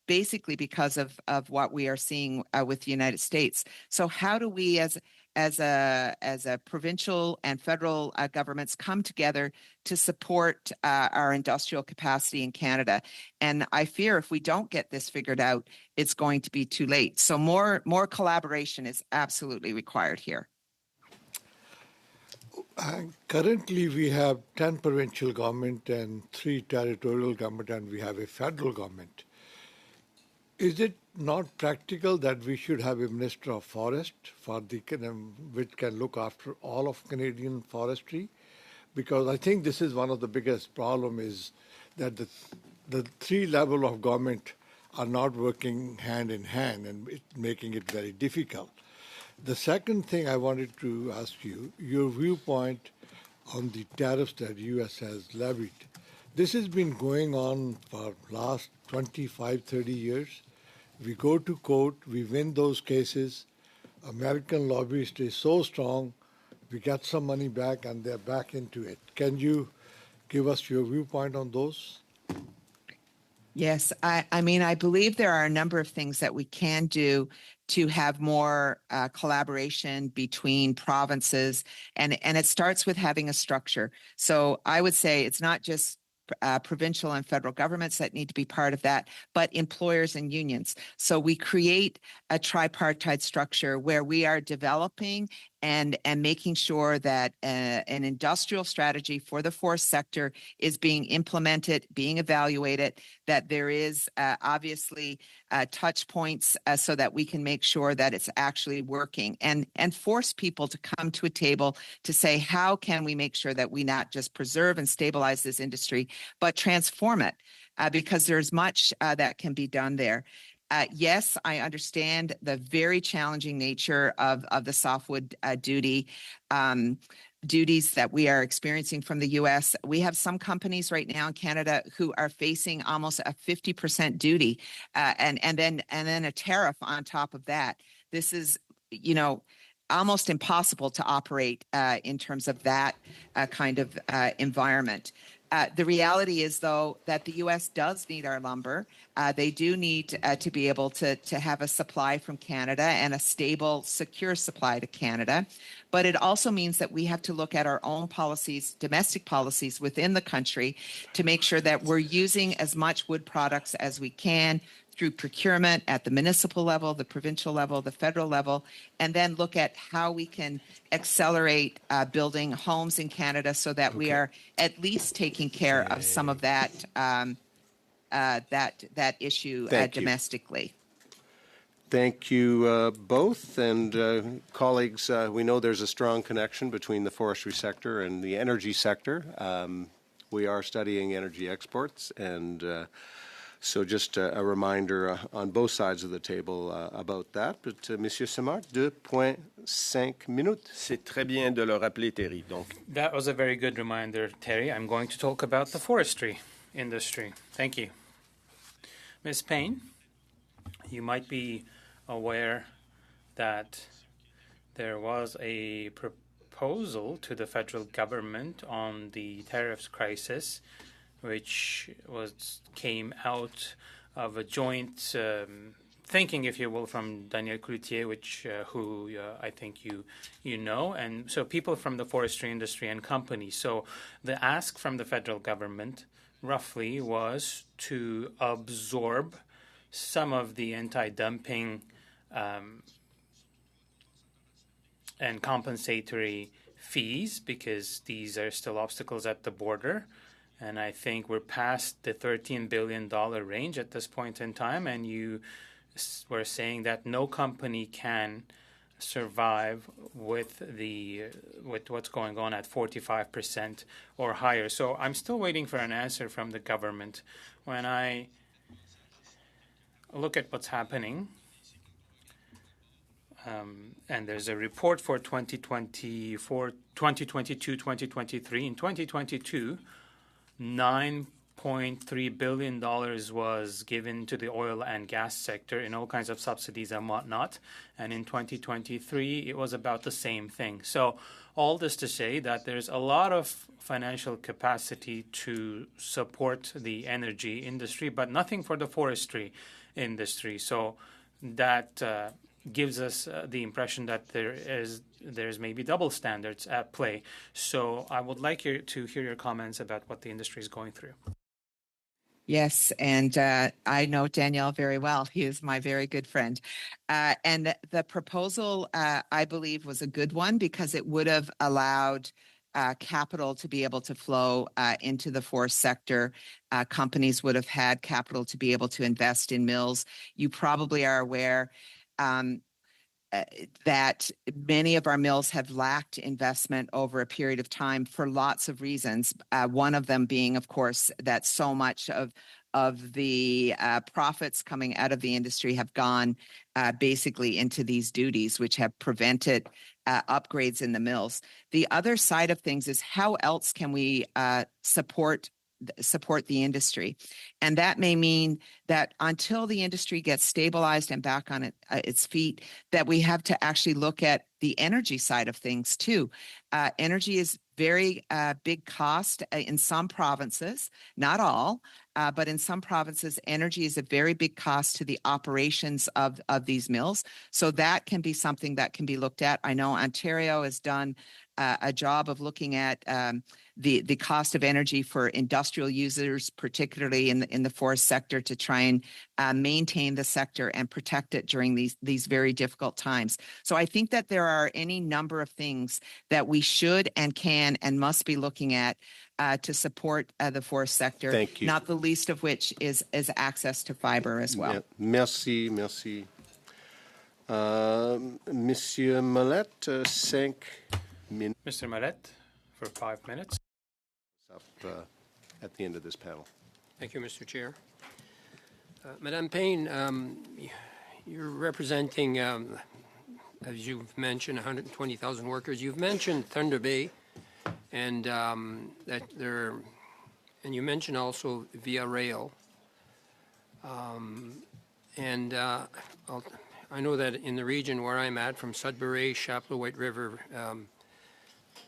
basically because of what we are seeing with the United States. So how do we as a provincial and federal governments come together to support our industrial capacity in Canada? And I fear if we don't get this figured out, it's going to be too late. So more collaboration is absolutely required here. Currently, we have 10 provincial government and 3 territorial government, and we have a federal government. Is it not practical that we should have a Minister of Forest for which can look after all of Canadian forestry? Because I think this is one of the biggest problem is that the 3 level of government are not working hand in hand, and making it very difficult. The second thing I wanted to ask you, your viewpoint on the tariffs that U.S. has levied. This has been going on for last 25, 30 years. We go to court, we win those cases. American lobbyist is so strong, we get some money back and they're back into it. Can you give us your viewpoint on those? Yes, I mean, I believe there are a number of things that we can do to have more collaboration between provinces, and it starts with having a structure. So I would say it's not just provincial and federal governments that need to be part of that, but employers and unions. So we create a tripartite structure where we are developing and making sure that an industrial strategy for the forest sector is being implemented, being evaluated, that there is obviously touch points so that we can make sure that it's actually working, and force people to come to a table to say, how can we make sure that we not just preserve and stabilize this industry, but transform it? Because there's much that can be done there. Yes, I understand the very challenging nature of the softwood duties that we are experiencing from the U.S. We have some companies right now in Canada who are facing almost a 50% duty, and then a tariff on top of that. This is, almost impossible to operate in terms of that kind of environment. The reality is, though, that the U.S. does need our lumber. They do need to be able to have a supply from Canada and a stable, secure supply to Canada. But it also means that we have to look at our own policies, domestic policies within the country, to make sure that we're using as much wood products as we can through procurement at the municipal level, the provincial level, the federal level, and then look at how we can accelerate building homes in Canada so that we are at least taking care of some of that that issue domestically. Thank you both. And colleagues, we know there's a strong connection between the forestry sector and the energy sector. We are studying energy exports, and so just a reminder on both sides of the table about that. But Monsieur Simard, 2.5 minutes. C'est très bien de le rappeler, Terry. Donc, That was a very good reminder, Terry. I'm going to talk about the forestry industry. Thank you. Ms. Payne, you might be aware that there was a proposal to the federal government on the tariffs crisis, which came out of a joint thinking, if you will, from Daniel Cloutier, who I think you know, and so people from the forestry industry and companies. So the ask from the federal government roughly was to absorb some of the anti-dumping and compensatory fees, because these are still obstacles at the border. And I think we're past the $13 billion range at this point in time. And you were saying that no company can survive with what's going on at 45% or higher. So I'm still waiting for an answer from the government. When I look at what's happening, and there's a report for 2022, 2023. In 2022, $9.3 billion was given to the oil and gas sector in all kinds of subsidies and whatnot. And in 2023, it was about the same thing. So all this to say that there's a lot of financial capacity to support the energy industry, but nothing for the forestry industry. So that gives us the impression that there's maybe double standards at play. So I would like to hear your comments about what the industry is going through. Yes, and I know Danielle very well. He is my very good friend. And the proposal, I believe, was a good one because it would have allowed capital to be able to flow into the forest sector. Companies would have had capital to be able to invest in mills. You probably are aware that many of our mills have lacked investment over a period of time for lots of reasons. One of them being, of course, that so much of the profits coming out of the industry have gone basically into these duties, which have prevented upgrades in the mills. The other side of things is how else can we support the industry? And that may mean that until the industry gets stabilized and back on its feet, that we have to actually look at the energy side of things too. Energy is very big cost in some provinces, not all, but in some provinces, energy is a very big cost to the operations of these mills. So that can be something that can be looked at. I know Ontario has done a job of looking at the cost of energy for industrial users, particularly in the forest sector, to try and maintain the sector and protect it during these very difficult times. So I think that there are any number of things that we should and can and must be looking at to support the forest sector. Thank you. Not the least of which is access to fiber as well. Yeah. Merci, merci. Monsieur Mallette, 5 minutes Mr. Mallette, for 5 minutes. up at the end of this panel. Thank you, Mr. Chair. Madame Payne, you're representing, as you've mentioned, 120,000 workers. You've mentioned Thunder Bay, and and you mentioned also via rail. I know that in the region where I'm at, from Sudbury, Chapleau, White River,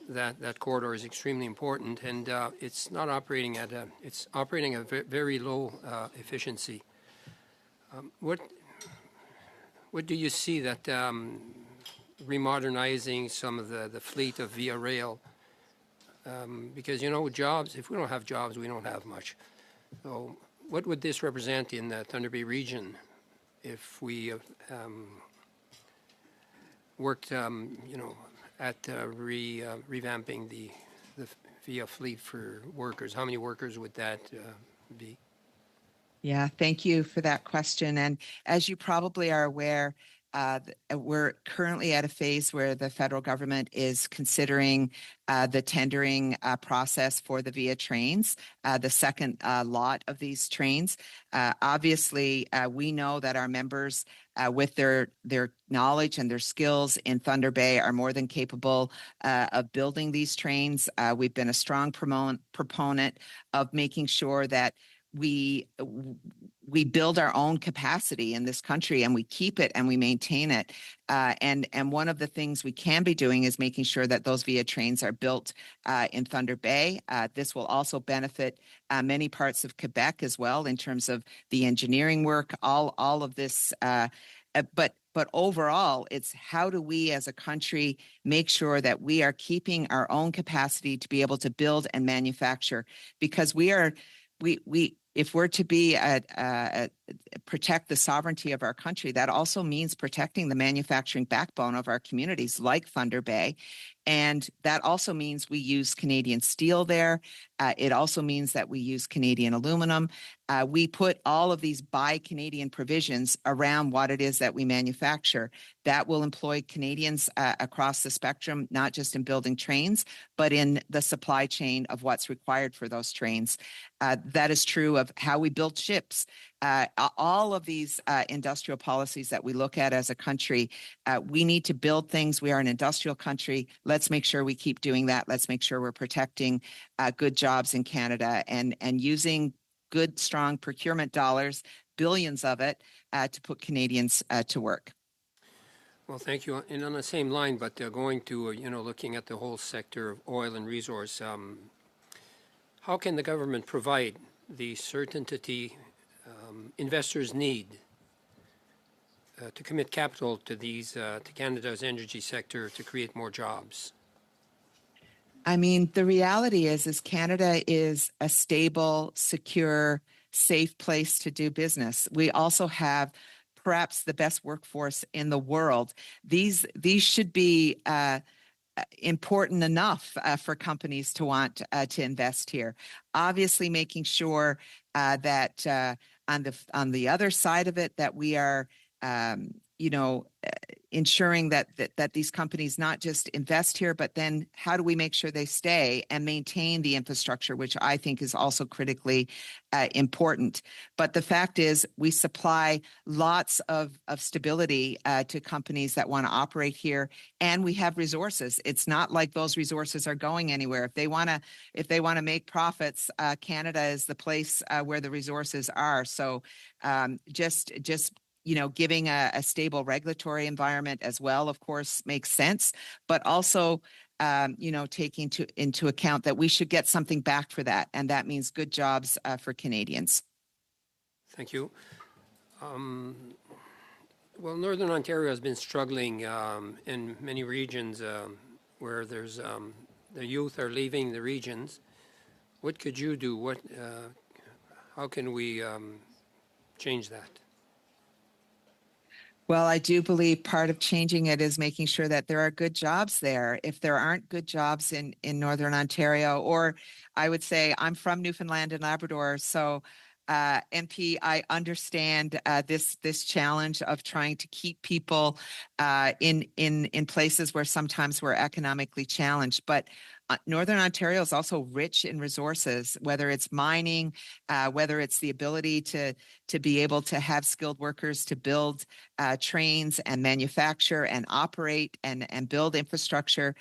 that corridor is extremely important, and it's not operating at it's operating at very low efficiency. What do you see that remodernizing some of the fleet of via rail? Because jobs. If we don't have jobs, we don't have much. So, what would this represent in the Thunder Bay region if we worked, at revamping the via fleet for workers? How many workers would that be? Yeah, thank you for that question. And as you probably are aware, we're currently at a phase where the federal government is considering the tendering process for the VIA trains, the second lot of these trains. Obviously, we know that our members, with their knowledge and their skills in Thunder Bay, are more than capable of building these trains. We've been a strong proponent of making sure that we build our own capacity in this country, and we keep it and we maintain it. And one of the things we can be doing is making sure that those VIA trains are built in Thunder Bay. This will also benefit many parts of Quebec as well in terms of the engineering work, all of this. But overall, it's how do we as a country make sure that we are keeping our own capacity to be able to build and manufacture, because if we're to be protect the sovereignty of our country, that also means protecting the manufacturing backbone of our communities like Thunder Bay. And that also means we use Canadian steel there. It also means that we use Canadian aluminum. We put all of these Buy Canadian provisions around what it is that we manufacture. That will employ Canadians across the spectrum, not just in building trains, but in the supply chain of what's required for those trains. That is true of how we build ships. All of these industrial policies that we look at as a country, we need to build things. We are an industrial country. Let's make sure we keep doing that. Let's make sure we're protecting good jobs in Canada and using good, strong procurement dollars, billions of it, to put Canadians to work. Well, thank you. And on the same line, but going to, looking at the whole sector of oil and resource, how can the government provide the certainty investors need to commit capital to to Canada's energy sector to create more jobs? I mean, the reality is Canada is a stable, secure, safe place to do business. We also have perhaps the best workforce in the world. These should be important enough for companies to want to invest here. Obviously, making sure that on the other side of it, that we are, ensuring that these companies not just invest here, but then how do we make sure they stay and maintain the infrastructure, which I think is also critically important. But the fact is, we supply lots of stability to companies that want to operate here, and we have resources. It's not like those resources are going anywhere. If they want to make profits, Canada is the place where the resources are. So just giving a stable regulatory environment as well, of course, makes sense, but also, taking into account that we should get something back for that, and that means good jobs for Canadians. Thank you. Well, Northern Ontario has been struggling in many regions where there's the youth are leaving the regions. What could you do? How can we change that? Well, I do believe part of changing it is making sure that there are good jobs there. If there aren't good jobs in Northern Ontario, or I would say I'm from Newfoundland and Labrador, so NP, I understand this challenge of trying to keep people in places where sometimes we're economically challenged. But Northern Ontario is also rich in resources, whether it's mining, whether it's the ability to be able to have skilled workers to build trains and manufacture and operate and build infrastructure.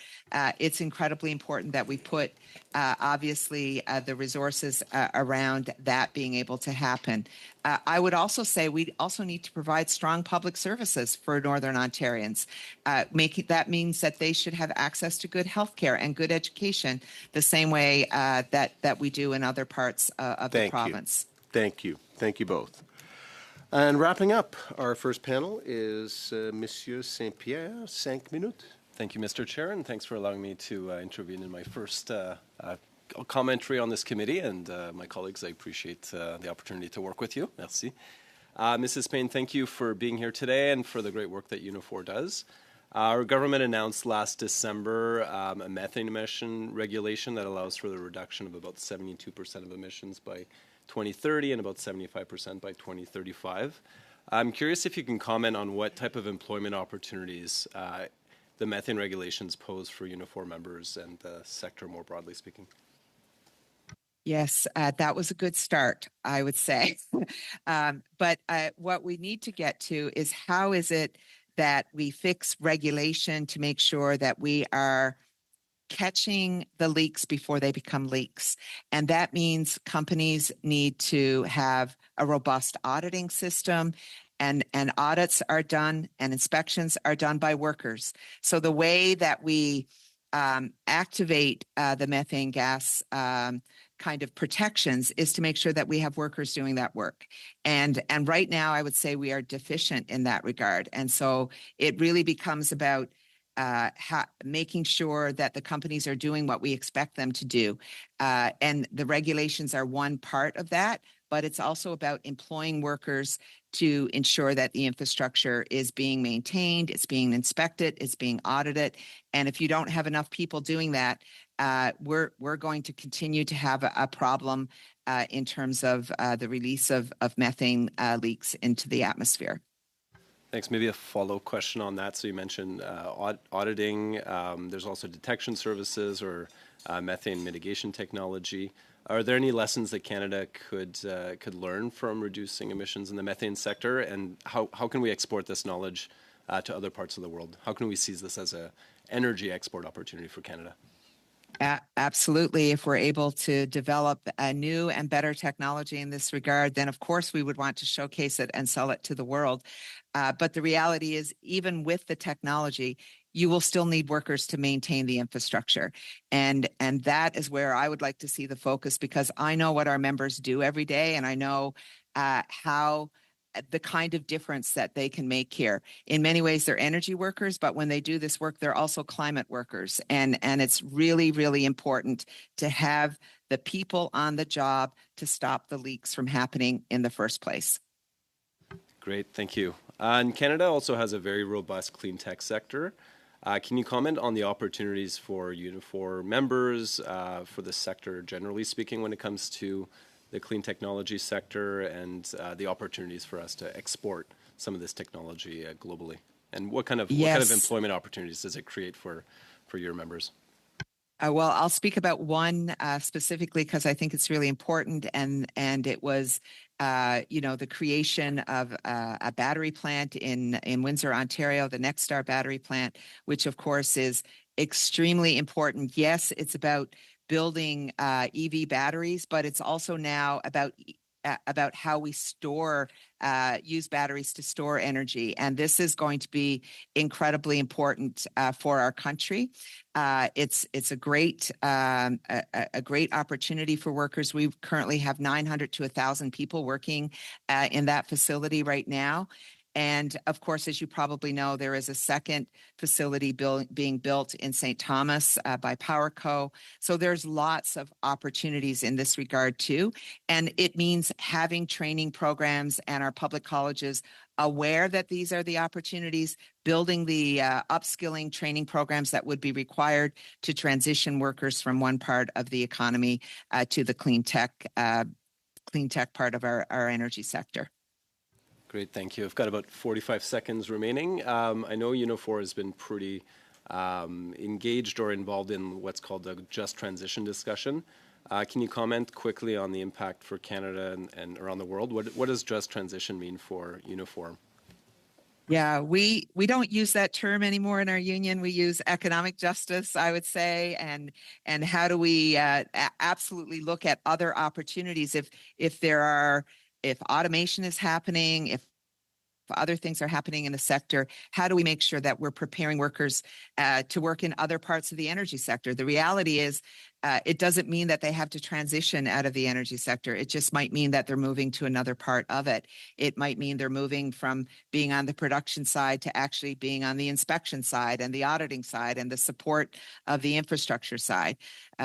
It's incredibly important that we put obviously the resources around that being able to happen. I would also say we also need to provide strong public services for Northern Ontarians. That means that they should have access to good health care and good education the same way that we do in other parts of the province. Thank you. Thank you both. And wrapping up, our first panel is Monsieur Saint-Pierre, 5 minutes. Thank you, Mr. Chair, and thanks for allowing me to intervene in my first commentary on this committee. And my colleagues, I appreciate the opportunity to work with you. Merci. Mrs. Payne, thank you for being here today and for the great work that Unifor does. Our government announced last December a methane emission regulation that allows for the reduction of about 72% of emissions by 2030 and about 75% by 2035. I'm curious if you can comment on what type of employment opportunities the methane regulations pose for Unifor members and the sector more broadly speaking. Yes, that was a good start, I would say. But what we need to get to is how is it that we fix regulation to make sure that we are catching the leaks before they become leaks. And that means companies need to have a robust auditing system, and audits are done and inspections are done by workers. So the way that we activate the methane gas kind of protections is to make sure that we have workers doing that work. And right now, I would say we are deficient in that regard. And so it really becomes about making sure that the companies are doing what we expect them to do. And the regulations are one part of that, but it's also about employing workers to ensure that the infrastructure is being maintained, it's being inspected, it's being audited. And if you don't have enough people doing that, we're going to continue to have a problem in terms of the release of methane leaks into the atmosphere. Thanks. Maybe a follow-up question on that. So you mentioned auditing. There's also detection services or methane mitigation technology. Are there any lessons that Canada could learn from reducing emissions in the methane sector? And how can we export this knowledge to other parts of the world? How can we seize this as an energy export opportunity for Canada? Absolutely. If we're able to develop a new and better technology in this regard, then of course we would want to showcase it and sell it to the world. But the reality is, even with the technology, you will still need workers to maintain the infrastructure. And that is where I would like to see the focus, because I know what our members do every day, and I know how the kind of difference that they can make here. In many ways, they're energy workers, but when they do this work, they're also climate workers. And it's really, really important to have the people on the job to stop the leaks from happening in the first place. Great, thank you. And Canada also has a very robust clean tech sector. Can you comment on the opportunities for Unifor members, for the sector generally speaking, when it comes to the clean technology sector and the opportunities for us to export some of this technology globally? And what kind of employment opportunities does it create for your members? Well, I'll speak about one specifically because I think it's really important, and it was, the creation of a battery plant in Windsor, Ontario, the Next Star battery plant, which of course is extremely important. Yes, it's about building EV batteries, but it's also now about how we use batteries to store energy. And this is going to be incredibly important for our country. It's a great opportunity for workers. We currently have 900 to 1,000 people working in that facility right now. And of course, as you probably know, there is a second facility being built in St. Thomas by PowerCo. So there's lots of opportunities in this regard too. And it means having training programs and our public colleges aware that these are the opportunities, building the upskilling training programs that would be required to transition workers from one part of the economy to the clean tech part of our energy sector. Great, thank you. I've got about 45 seconds remaining. I know Unifor has been pretty engaged or involved in what's called the just transition discussion. Can you comment quickly on the impact for Canada and around the world? What does just transition mean for Unifor? Yeah, we don't use that term anymore in our union. We use economic justice, I would say, and how do we absolutely look at other opportunities if automation is happening, if other things are happening in the sector, how do we make sure that we're preparing workers to work in other parts of the energy sector? The reality is it doesn't mean that they have to transition out of the energy sector. It just might mean that they're moving to another part of it. It might mean they're moving from being on the production side to actually being on the inspection side and the auditing side and the support of the infrastructure side.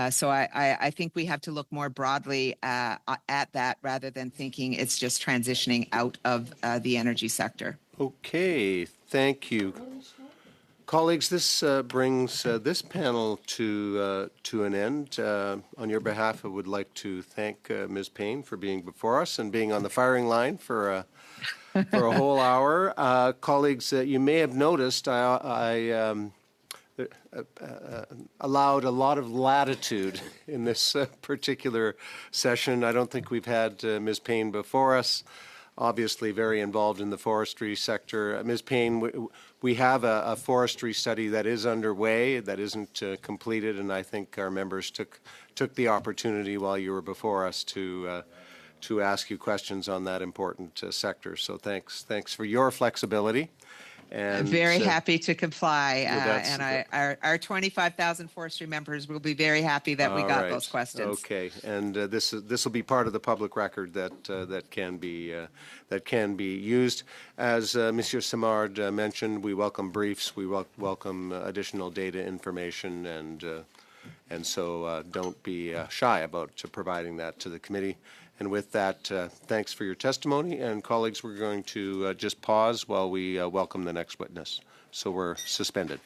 So I think we have to look more broadly at that rather than thinking it's just transitioning out of the energy sector. Okay, thank you. Colleagues, this brings this panel to an end. On your behalf, I would like to thank Ms. Payne for being before us and being on the firing line for a whole hour. Colleagues, you may have noticed I allowed a lot of latitude in this particular session. I don't think we've had Ms. Payne before us. Obviously very involved in the forestry sector. Ms. Payne, we have a forestry study that is underway, that isn't completed, and I think our members took the opportunity while you were before us to ask you questions on that important sector. So thanks for your flexibility. And very happy to comply, yeah, and our 25,000 forestry members will be very happy that we got those questions. Okay, and this will be part of the public record that can be used. As Monsieur Simard mentioned, we welcome briefs, we welcome additional data information, and so don't be shy about providing that to the committee. And with that, thanks for your testimony. And colleagues, we're going to just pause while we welcome the next witness. So we're suspended.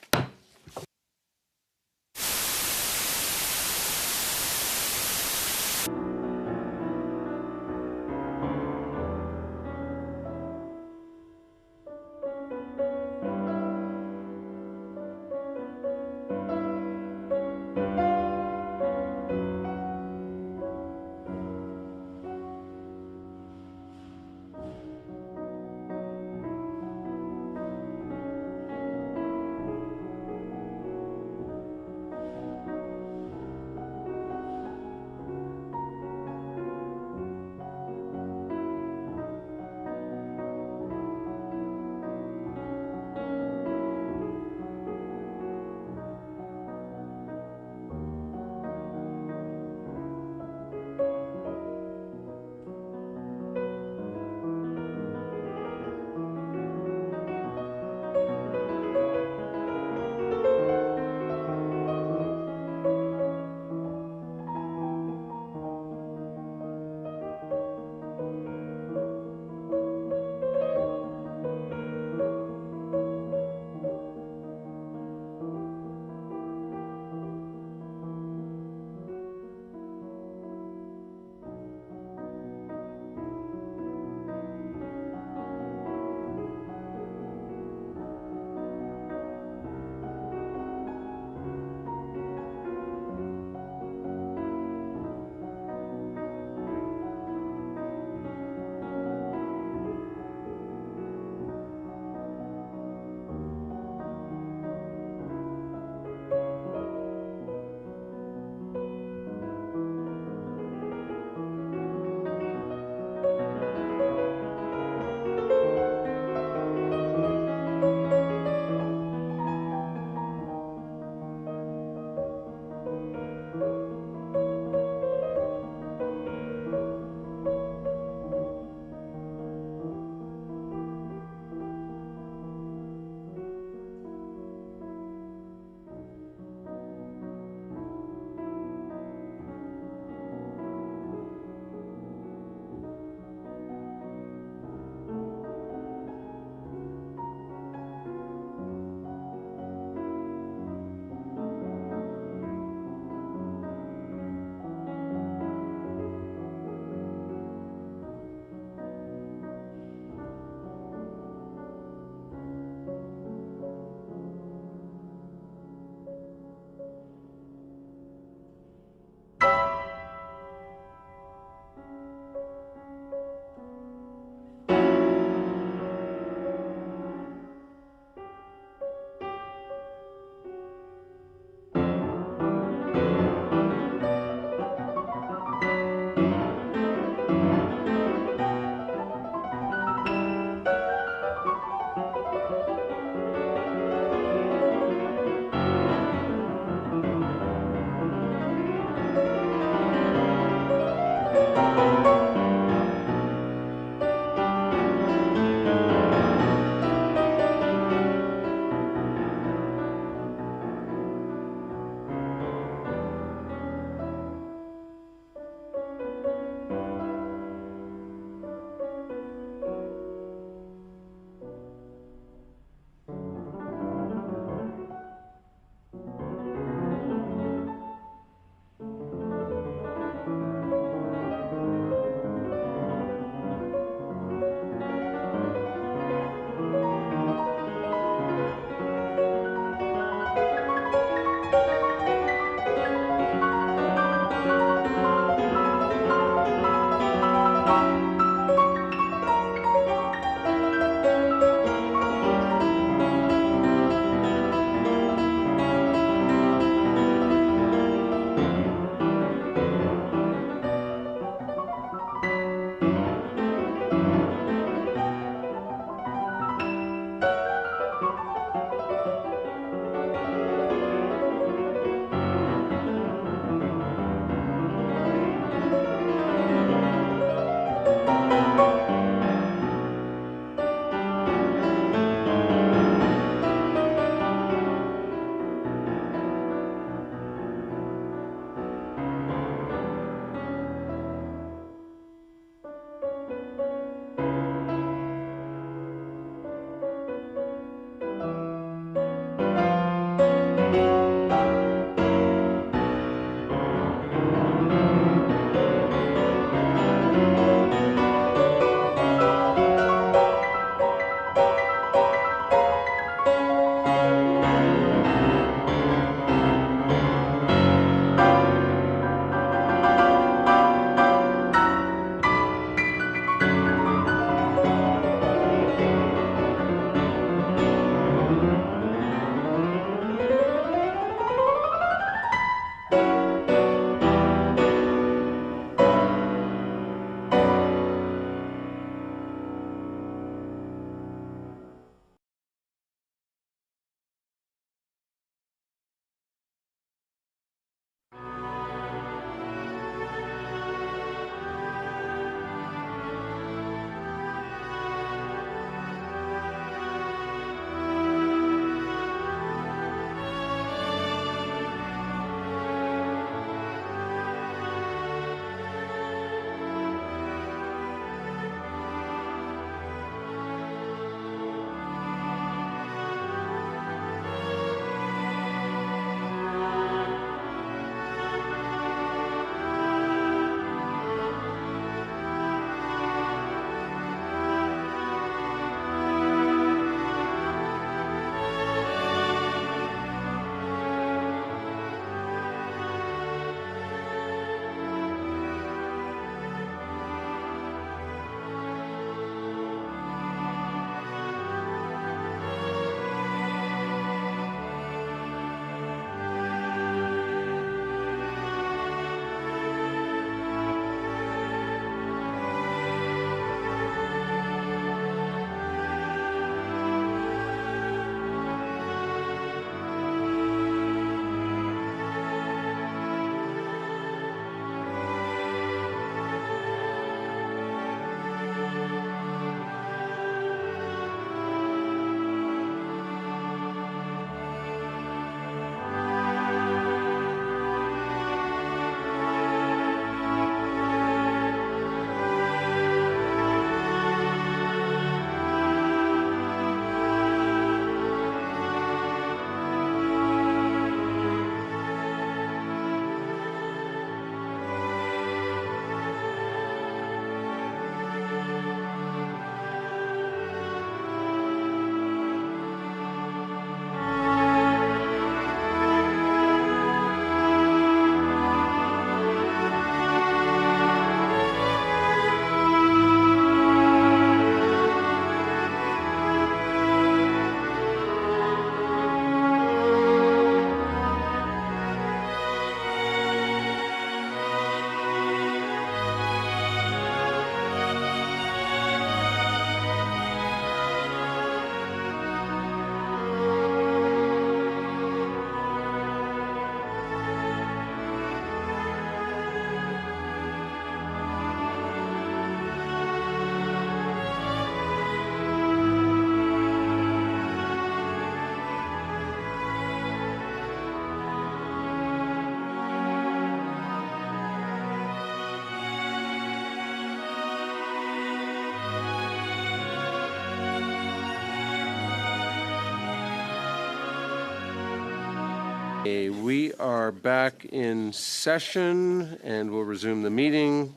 We are back in session and we'll resume the meeting.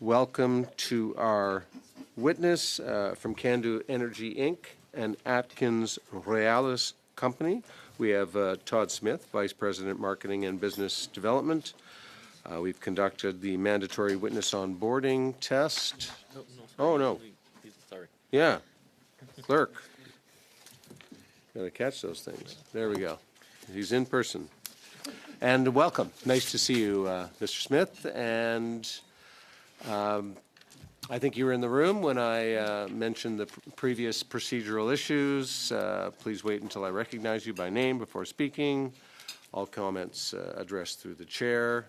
Welcome to our witness from Candu Energy Inc. and Atkins Realis Company. We have Todd Smith, Vice President, Marketing and Business Development. We've conducted the mandatory witness onboarding test. Oh, no. Sorry. Yeah. Clerk. Got to catch those things. There we go. He's in person. And welcome. Nice to see you, Mr. Smith. And I think you were in the room when I mentioned the previous procedural issues. Please wait until I recognize you by name before speaking. All comments addressed through the chair.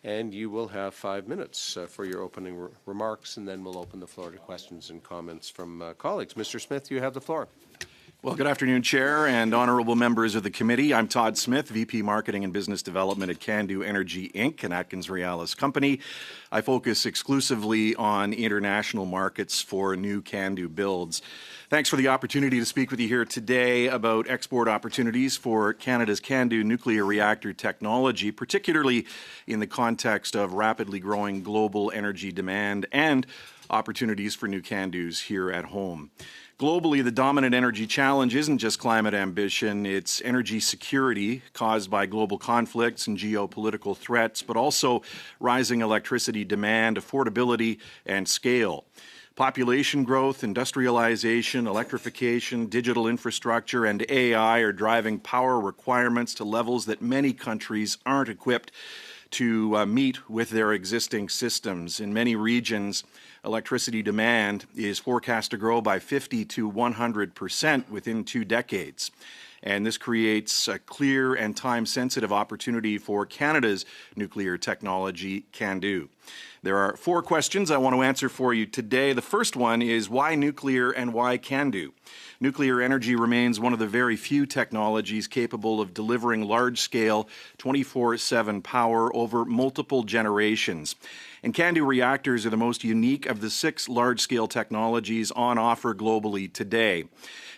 And you will have 5 minutes for your opening remarks, and then we'll open the floor to questions and comments from colleagues. Mr. Smith, you have the floor. Well, good afternoon, Chair and honorable members of the committee. I'm Todd Smith, VP Marketing and Business Development at Candu Energy Inc. and Atkins Realis Company. I focus exclusively on international markets for new Candu builds. Thanks for the opportunity to speak with you here today about export opportunities for Canada's Candu nuclear reactor technology, particularly in the context of rapidly growing global energy demand and opportunities for new Candus here at home. Globally, the dominant energy challenge isn't just climate ambition, it's energy security caused by global conflicts and geopolitical threats, but also rising electricity demand, affordability, and scale. Population growth, industrialization, electrification, digital infrastructure, and AI are driving power requirements to levels that many countries aren't equipped to meet with their existing systems. In many regions, electricity demand is forecast to grow by 50 to 100% within 2 decades. And this creates a clear and time-sensitive opportunity for Canada's nuclear technology, Candu. There are 4 questions I want to answer for you today. The first one is why nuclear and why Candu? Nuclear energy remains one of the very few technologies capable of delivering large-scale 24/7 power over multiple generations. And Candu reactors are the most unique of the 6 large-scale technologies on offer globally today.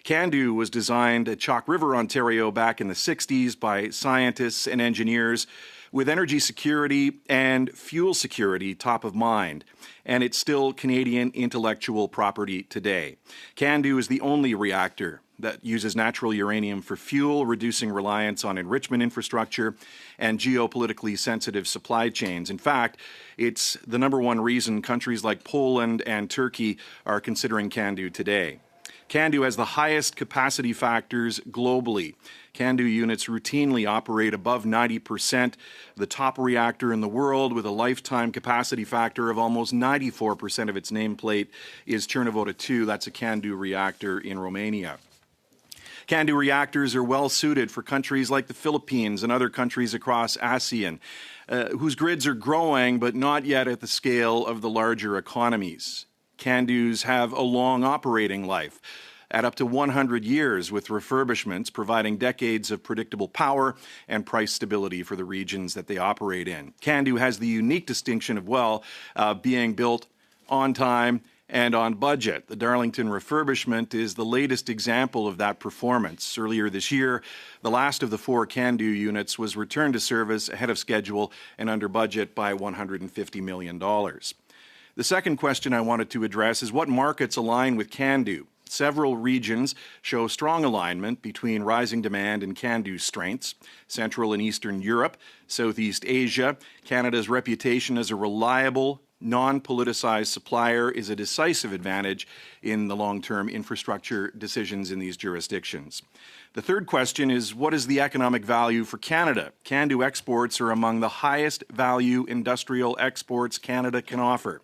Candu was designed at Chalk River, Ontario back in the 60s by scientists and engineers with energy security and fuel security top of mind. And it's still Canadian intellectual property today. Candu is the only reactor that uses natural uranium for fuel, reducing reliance on enrichment infrastructure and geopolitically sensitive supply chains. In fact, it's the #1 reason countries like Poland and Turkey are considering Candu today. Candu has the highest capacity factors globally. Candu units routinely operate above 90%. The top reactor in the world with a lifetime capacity factor of almost 94% of its nameplate is Cernavoda 2. That's a Candu reactor in Romania. Candu reactors are well suited for countries like the Philippines and other countries across ASEAN, whose grids are growing but not yet at the scale of the larger economies. Candus have a long operating life, at up to 100 years, with refurbishments providing decades of predictable power and price stability for the regions that they operate in. Candu has the unique distinction of being built on time and on budget. The Darlington refurbishment is the latest example of that performance. Earlier this year, the last of the 4 Candu units was returned to service ahead of schedule and under budget by $150 million. The second question I wanted to address is what markets align with Candu. Several regions show strong alignment between rising demand and Candu's strengths. Central and Eastern Europe, Southeast Asia, Canada's reputation as a reliable, non-politicized supplier is a decisive advantage in the long-term infrastructure decisions in these jurisdictions. The third question is, what is the economic value for Canada? Candu exports are among the highest value industrial exports Canada can offer.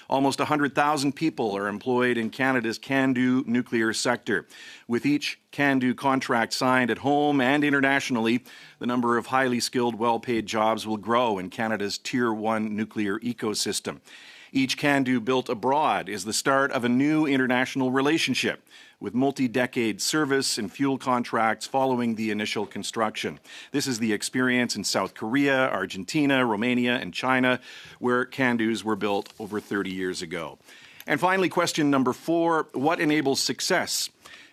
Almost 100,000 people are employed in Canada's Candu nuclear sector. With each Candu contract signed at home and internationally, the number of highly skilled, well-paid jobs will grow in Canada's Tier 1 nuclear ecosystem. Each Candu built abroad is the start of a new international relationship with multi-decade service and fuel contracts following the initial construction. This is the experience in South Korea, Argentina, Romania, and China, where Candus were built over 30 years ago. And finally, question number 4, what enables success?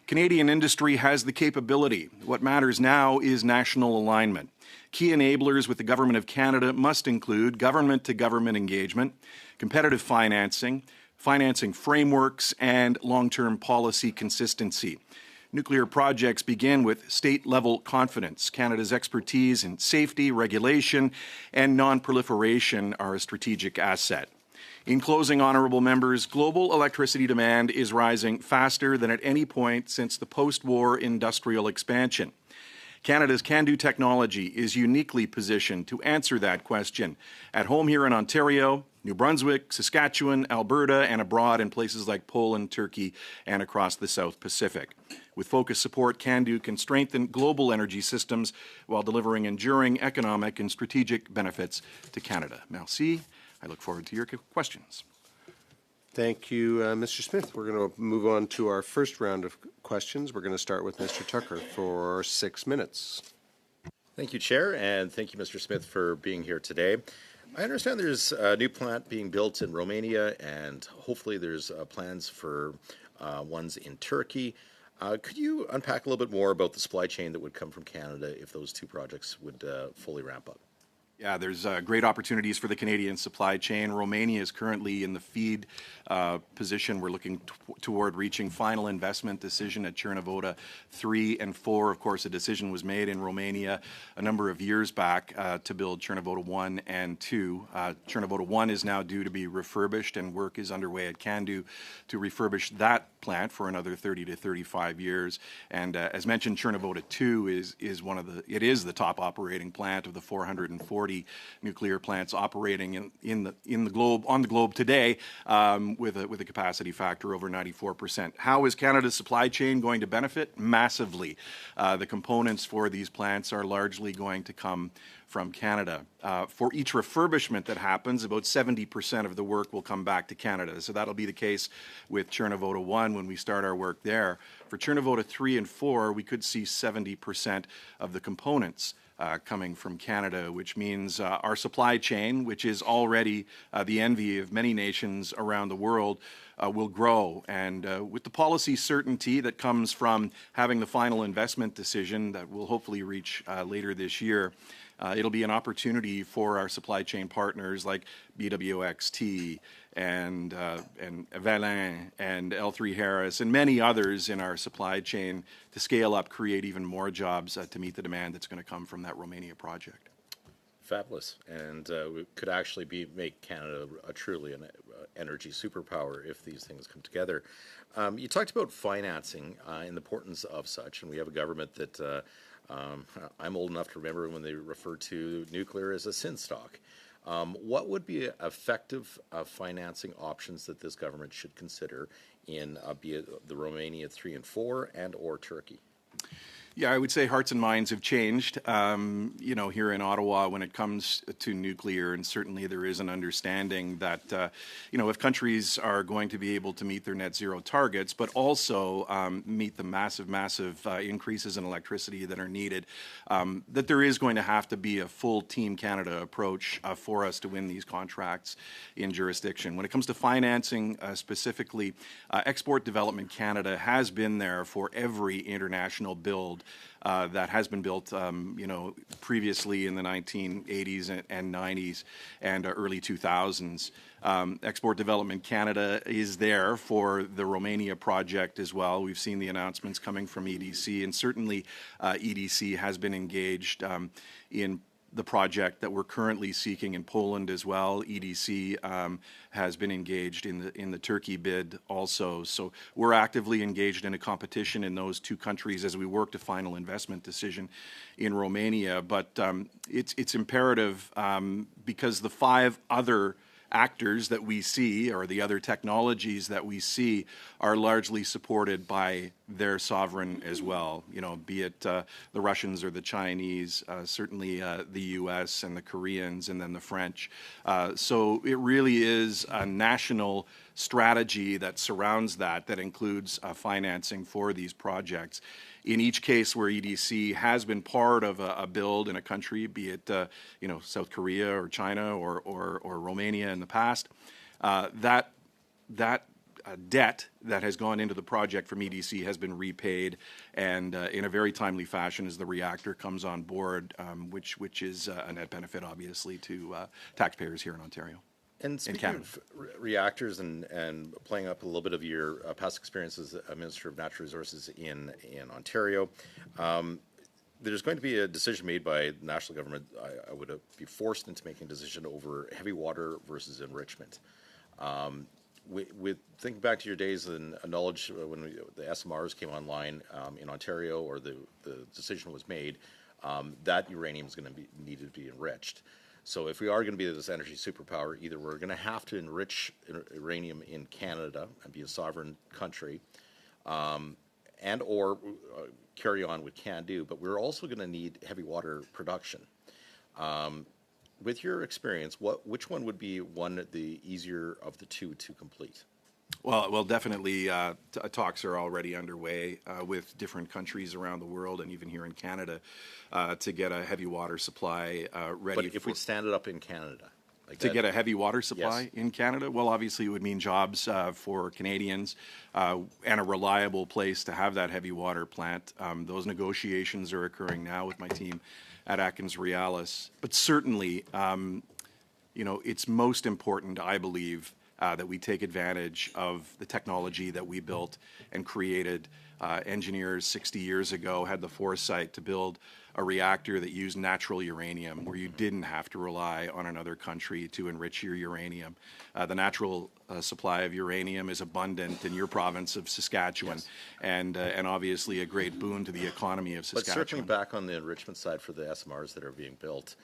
Canadian industry has the capability. What matters now is national alignment. Key enablers with the Government of Canada must include government-to-government engagement, competitive financing, financing frameworks, and long-term policy consistency. Nuclear projects begin with state-level confidence. Canada's expertise in safety, regulation, and non-proliferation are a strategic asset. In closing, honourable members, global electricity demand is rising faster than at any point since the post-war industrial expansion. Canada's CANDU technology is uniquely positioned to answer that question at home here in Ontario, New Brunswick, Saskatchewan, Alberta, and abroad in places like Poland, Turkey, and across the South Pacific. With focused support, CANDU can strengthen global energy systems while delivering enduring economic and strategic benefits to Canada. Merci. I look forward to your questions. Thank you, Mr. Smith. We're going to move on to our first round of questions. We're going to start with Mr. Tucker for 6 minutes. Thank you, Chair, and thank you, Mr. Smith, for being here today. I understand there's a new plant being built in Romania, and hopefully there's plans for ones in Turkey. Could you unpack a little bit more about the supply chain that would come from Canada if those two projects would fully ramp up? Yeah, there's great opportunities for the Canadian supply chain. Romania is currently in the FEED position. We're looking toward reaching final investment decision at Cernavoda 3 and 4. Of course, a decision was made in Romania a number of years back to build Cernavoda 1 and 2. Cernavoda 1 is now due to be refurbished, and work is underway at CANDU to refurbish that plant for another 30 to 35 years. And as mentioned, Cernavoda 2 is one of the top operating plant of the 440 nuclear plants operating on the globe today, with a capacity factor over 94%. How is Canada's supply chain going to benefit? Massively. The components for these plants are largely going to come from Canada. For each refurbishment that happens, about 70% of the work will come back to Canada. So that'll be the case with Cernavoda 1 when we start our work there. For Cernavoda 3 and 4, we could see 70% of the components coming from Canada, which means our supply chain, which is already the envy of many nations around the world, will grow. And with the policy certainty that comes from having the final investment decision that we'll hopefully reach later this year, it'll be an opportunity for our supply chain partners like BWXT and Valin and L3 Harris and many others in our supply chain to scale up, create even more jobs to meet the demand that's going to come from that Romania project. Fabulous, and we could actually make Canada a truly an energy superpower if these things come together. You talked about financing and the importance of such, and we have a government that I'm old enough to remember when they referred to nuclear as a sin stock. What would be effective financing options that this government should consider in be it the Romania 3 and 4 and or Turkey? Yeah, I would say hearts and minds have changed, here in Ottawa when it comes to nuclear, and certainly there is an understanding that, if countries are going to be able to meet their net zero targets, but also meet the massive increases in electricity that are needed, that there is going to have to be a full Team Canada approach for us to win these contracts in jurisdiction. When it comes to financing specifically, Export Development Canada has been there for every international build that has been built, previously in the 1980s and 90s and early 2000s. Export Development Canada is there for the Romania project as well. We've seen the announcements coming from EDC, and certainly EDC has been engaged in the project that we're currently seeking in Poland as well. EDC has been engaged in the Turkey bid also. So we're actively engaged in a competition in those two countries as we work to final investment decision in Romania. But it's imperative because the 5 other actors that we see, or the other technologies that we see, are largely supported by their sovereign as well, be it the Russians or the Chinese, certainly the US and the Koreans, and then the French. So it really is a national strategy that surrounds that includes financing for these projects. In each case where EDC has been part of a build in a country, be it South Korea or China or Romania in the past, that debt that has gone into the project from EDC has been repaid, and in a very timely fashion as the reactor comes on board, which is a net benefit, obviously, to taxpayers here in Ontario. And speaking Canada. of reactors and playing up a little bit of your past experience as a Minister of Natural Resources in Ontario, there's going to be a decision made by the national government. I would be forced into making a decision over heavy water versus enrichment. With thinking back to your days in knowledge when the SMRs came online in Ontario, or the decision was made, that uranium is going to be needed to be enriched. So if we are going to be this energy superpower, either we're going to have to enrich uranium in Canada and be a sovereign country, and or carry on with CANDU, but we're also going to need heavy water production. With your experience, which one would be the easier of the two to complete? Well, definitely talks are already underway with different countries around the world and even here in Canada to get a heavy water supply ready. But if we stand it up in Canada, to get a heavy water supply Yes. in Canada, well, obviously it would mean jobs for Canadians and a reliable place to have that heavy water plant. Those negotiations are occurring now with my team at AtkinsRéalis. But certainly, it's most important, I believe, that we take advantage of the technology that we built and created. Engineers 60 years ago had the foresight to build a reactor that used natural uranium, where you didn't have to rely on another country to enrich your uranium. The natural supply of uranium is abundant in your province of Saskatchewan, Yes. and obviously a great boon to the economy of But Saskatchewan. circling back on the enrichment side for the SMRs that are being built,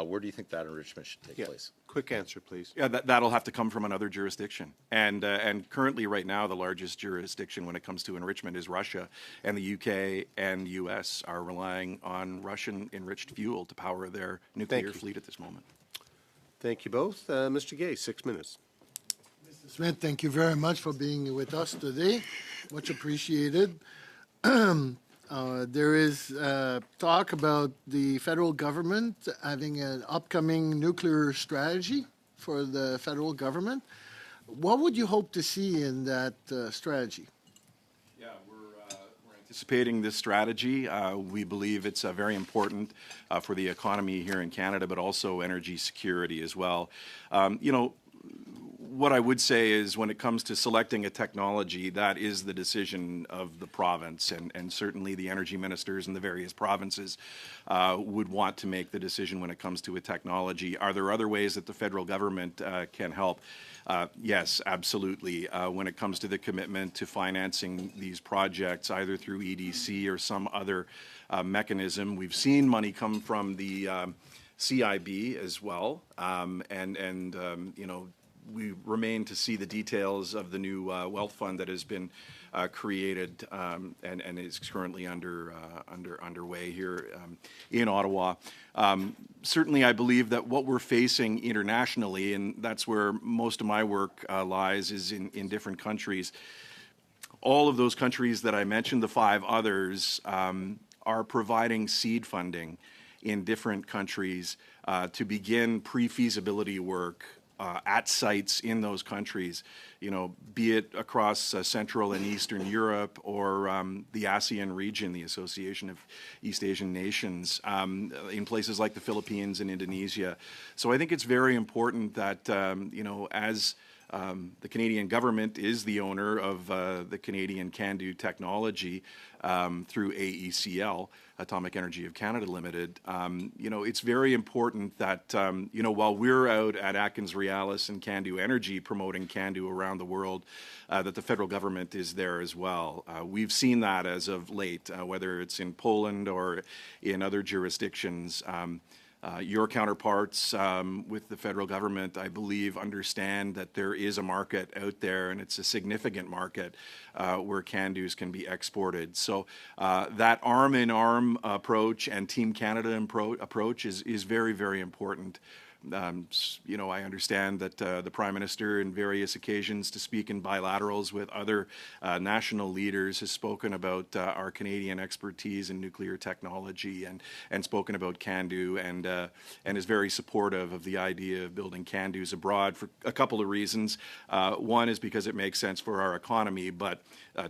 where do you think that enrichment should take place? Quick answer, please. Yeah, that'll have to come from another jurisdiction. And currently, right now, the largest jurisdiction when it comes to enrichment is Russia, and the UK and US are relying on Russian enriched fuel to power their nuclear you. fleet at this moment. Thank you both. Mr. Gay, 6 minutes. Smith, thank you very much for being with us today. Much appreciated. There is talk about the federal government having an upcoming nuclear strategy for the federal government. What would you hope to see in that strategy? Yeah, we're anticipating this strategy. We believe it's very important for the economy here in Canada, but also energy security as well. What I would say is when it comes to selecting a technology, that is the decision of the province, and certainly the energy ministers in the various provinces would want to make the decision when it comes to a technology. Are there other ways that the federal government can help? Yes, absolutely. When it comes to the commitment to financing these projects, either through EDC or some other mechanism, we've seen money come from the CIB as well, we remain to see the details of the new wealth fund that has been created and is currently underway here in Ottawa. Certainly, I believe that what we're facing internationally, and that's where most of my work lies, is in different countries. All of those countries that I mentioned, the 5 others, are providing seed funding in different countries to begin pre-feasibility work at sites in those countries, be it across Central and Eastern Europe or the ASEAN region, the Association of East Asian Nations, in places like the Philippines and Indonesia. So I think it's very important that, as the Canadian government is the owner of the Canadian CANDU technology through AECL, Atomic Energy of Canada Limited. It's very important that, while we're out at AtkinsRéalis and CANDU Energy promoting CANDU around the world, that the federal government is there as well. We've seen that as of late, whether it's in Poland or in other jurisdictions. Your counterparts with the federal government, I believe, understand that there is a market out there, and it's a significant market where CANDUs can be exported. So that arm-in-arm approach and Team Canada approach is very, very important I understand that the Prime Minister, in various occasions, to speak in bilaterals with other national leaders, has spoken about our Canadian expertise in nuclear technology and spoken about CANDU and is very supportive of the idea of building CANDUs abroad for a couple of reasons. One is because it makes sense for our economy, but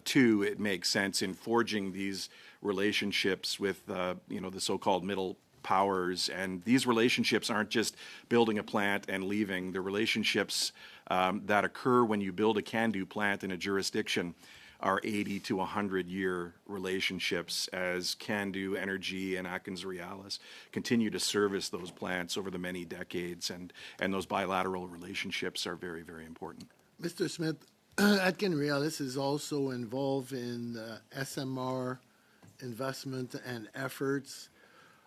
two, it makes sense in forging these relationships with the so-called middle powers. And these relationships aren't just building a plant and leaving. The relationships that occur when you build a CANDU plant in a jurisdiction are 80 to 100-year relationships as CANDU Energy and AtkinsRéalis continue to service those plants over the many decades, and those bilateral relationships are very, very important. Mr. Smith, AtkinsRéalis is also involved in SMR investment and efforts.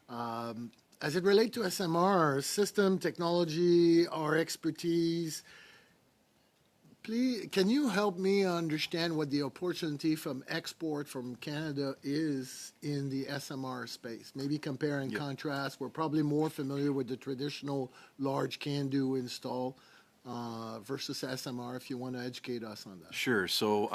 As it relates to SMR, system technology, our expertise, please, can you help me understand what the opportunity from export from Canada is in the SMR space? Maybe compare and contrast. We're probably more familiar with the traditional large CANDU install versus SMR, if you want to educate us on that. Sure. So,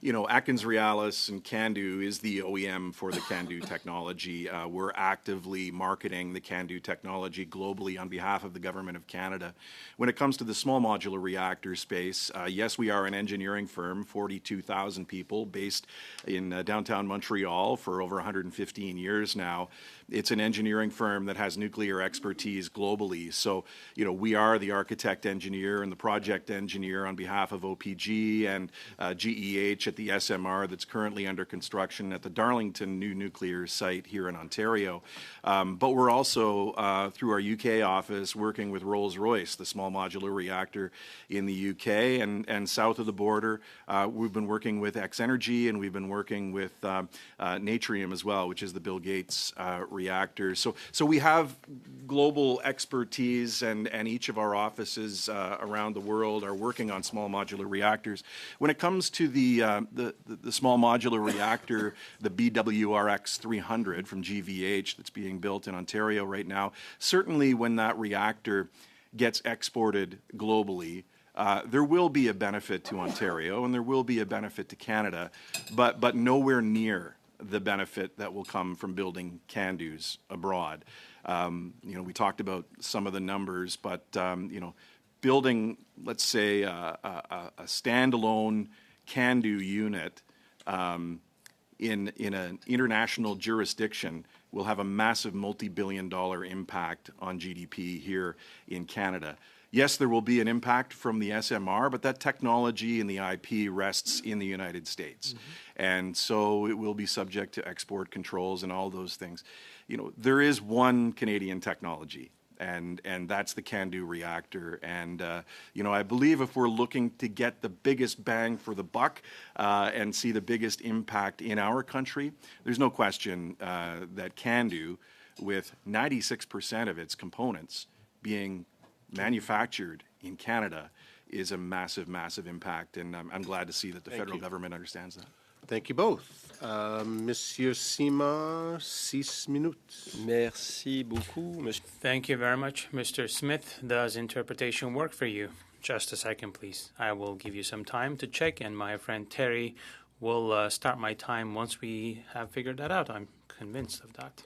AtkinsRéalis and CANDU is the OEM for the CANDU technology. We're actively marketing the CANDU technology globally on behalf of the Government of Canada. When it comes to the small modular reactor space, yes, we are an engineering firm, 42,000 people, based in downtown Montreal for over 115 years now. It's an engineering firm that has nuclear expertise globally. So, we are the architect engineer and the project engineer on behalf of OPG and GEH at the SMR that's currently under construction at the Darlington new nuclear site here in Ontario. But we're also, through our UK office, working with Rolls-Royce, the small modular reactor in the UK, and south of the border, we've been working with X-Energy, and we've been working with Natrium as well, which is the Bill Gates reactor. So we have global expertise, and each of our offices around the world are working on small modular reactors. When it comes to the small modular reactor, the BWRX 300 from GVH that's being built in Ontario right now, certainly when that reactor gets exported globally, there will be a benefit to Ontario and there will be a benefit to Canada, but nowhere near the benefit that will come from building CANDUs abroad. We talked about some of the numbers, but building, let's say, a standalone CANDU unit in an international jurisdiction will have a massive multi-billion-dollar impact on GDP here in Canada. Yes, there will be an impact from the SMR, but that technology and the IP rests in the United States. Mm-hmm. And so it will be subject to export controls and all those things. There is one Canadian technology, and that's the CANDU reactor. And, I believe if we're looking to get the biggest bang for the buck and see the biggest impact in our country, there's no question that CANDU, with 96% of its components being manufactured in Canada, is a massive, massive impact. And I'm glad to see that the federal government understands that. Thank you both. Monsieur Sima, 6 minutes. Merci beaucoup, monsieur. Thank you very much, Mr. Smith. Does interpretation work for you? Just a second, please. I will give you some time to check, and my friend Terry will start my time once we have figured that out. I'm convinced of that.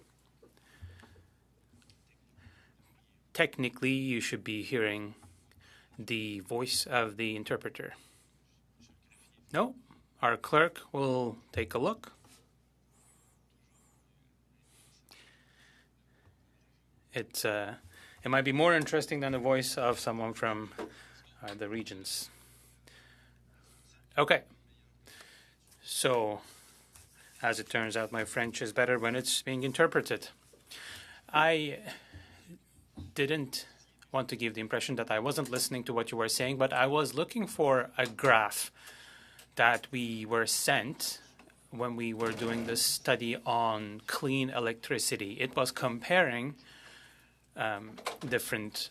Technically, you should be hearing the voice of the interpreter. No? Our clerk will take a look. It might be more interesting than the voice of someone from the regions. Okay. So, as it turns out, my French is better when it's being interpreted. I didn't want to give the impression that I wasn't listening to what you were saying, but I was looking for a graph that we were sent when we were doing this study on clean electricity. It was comparing different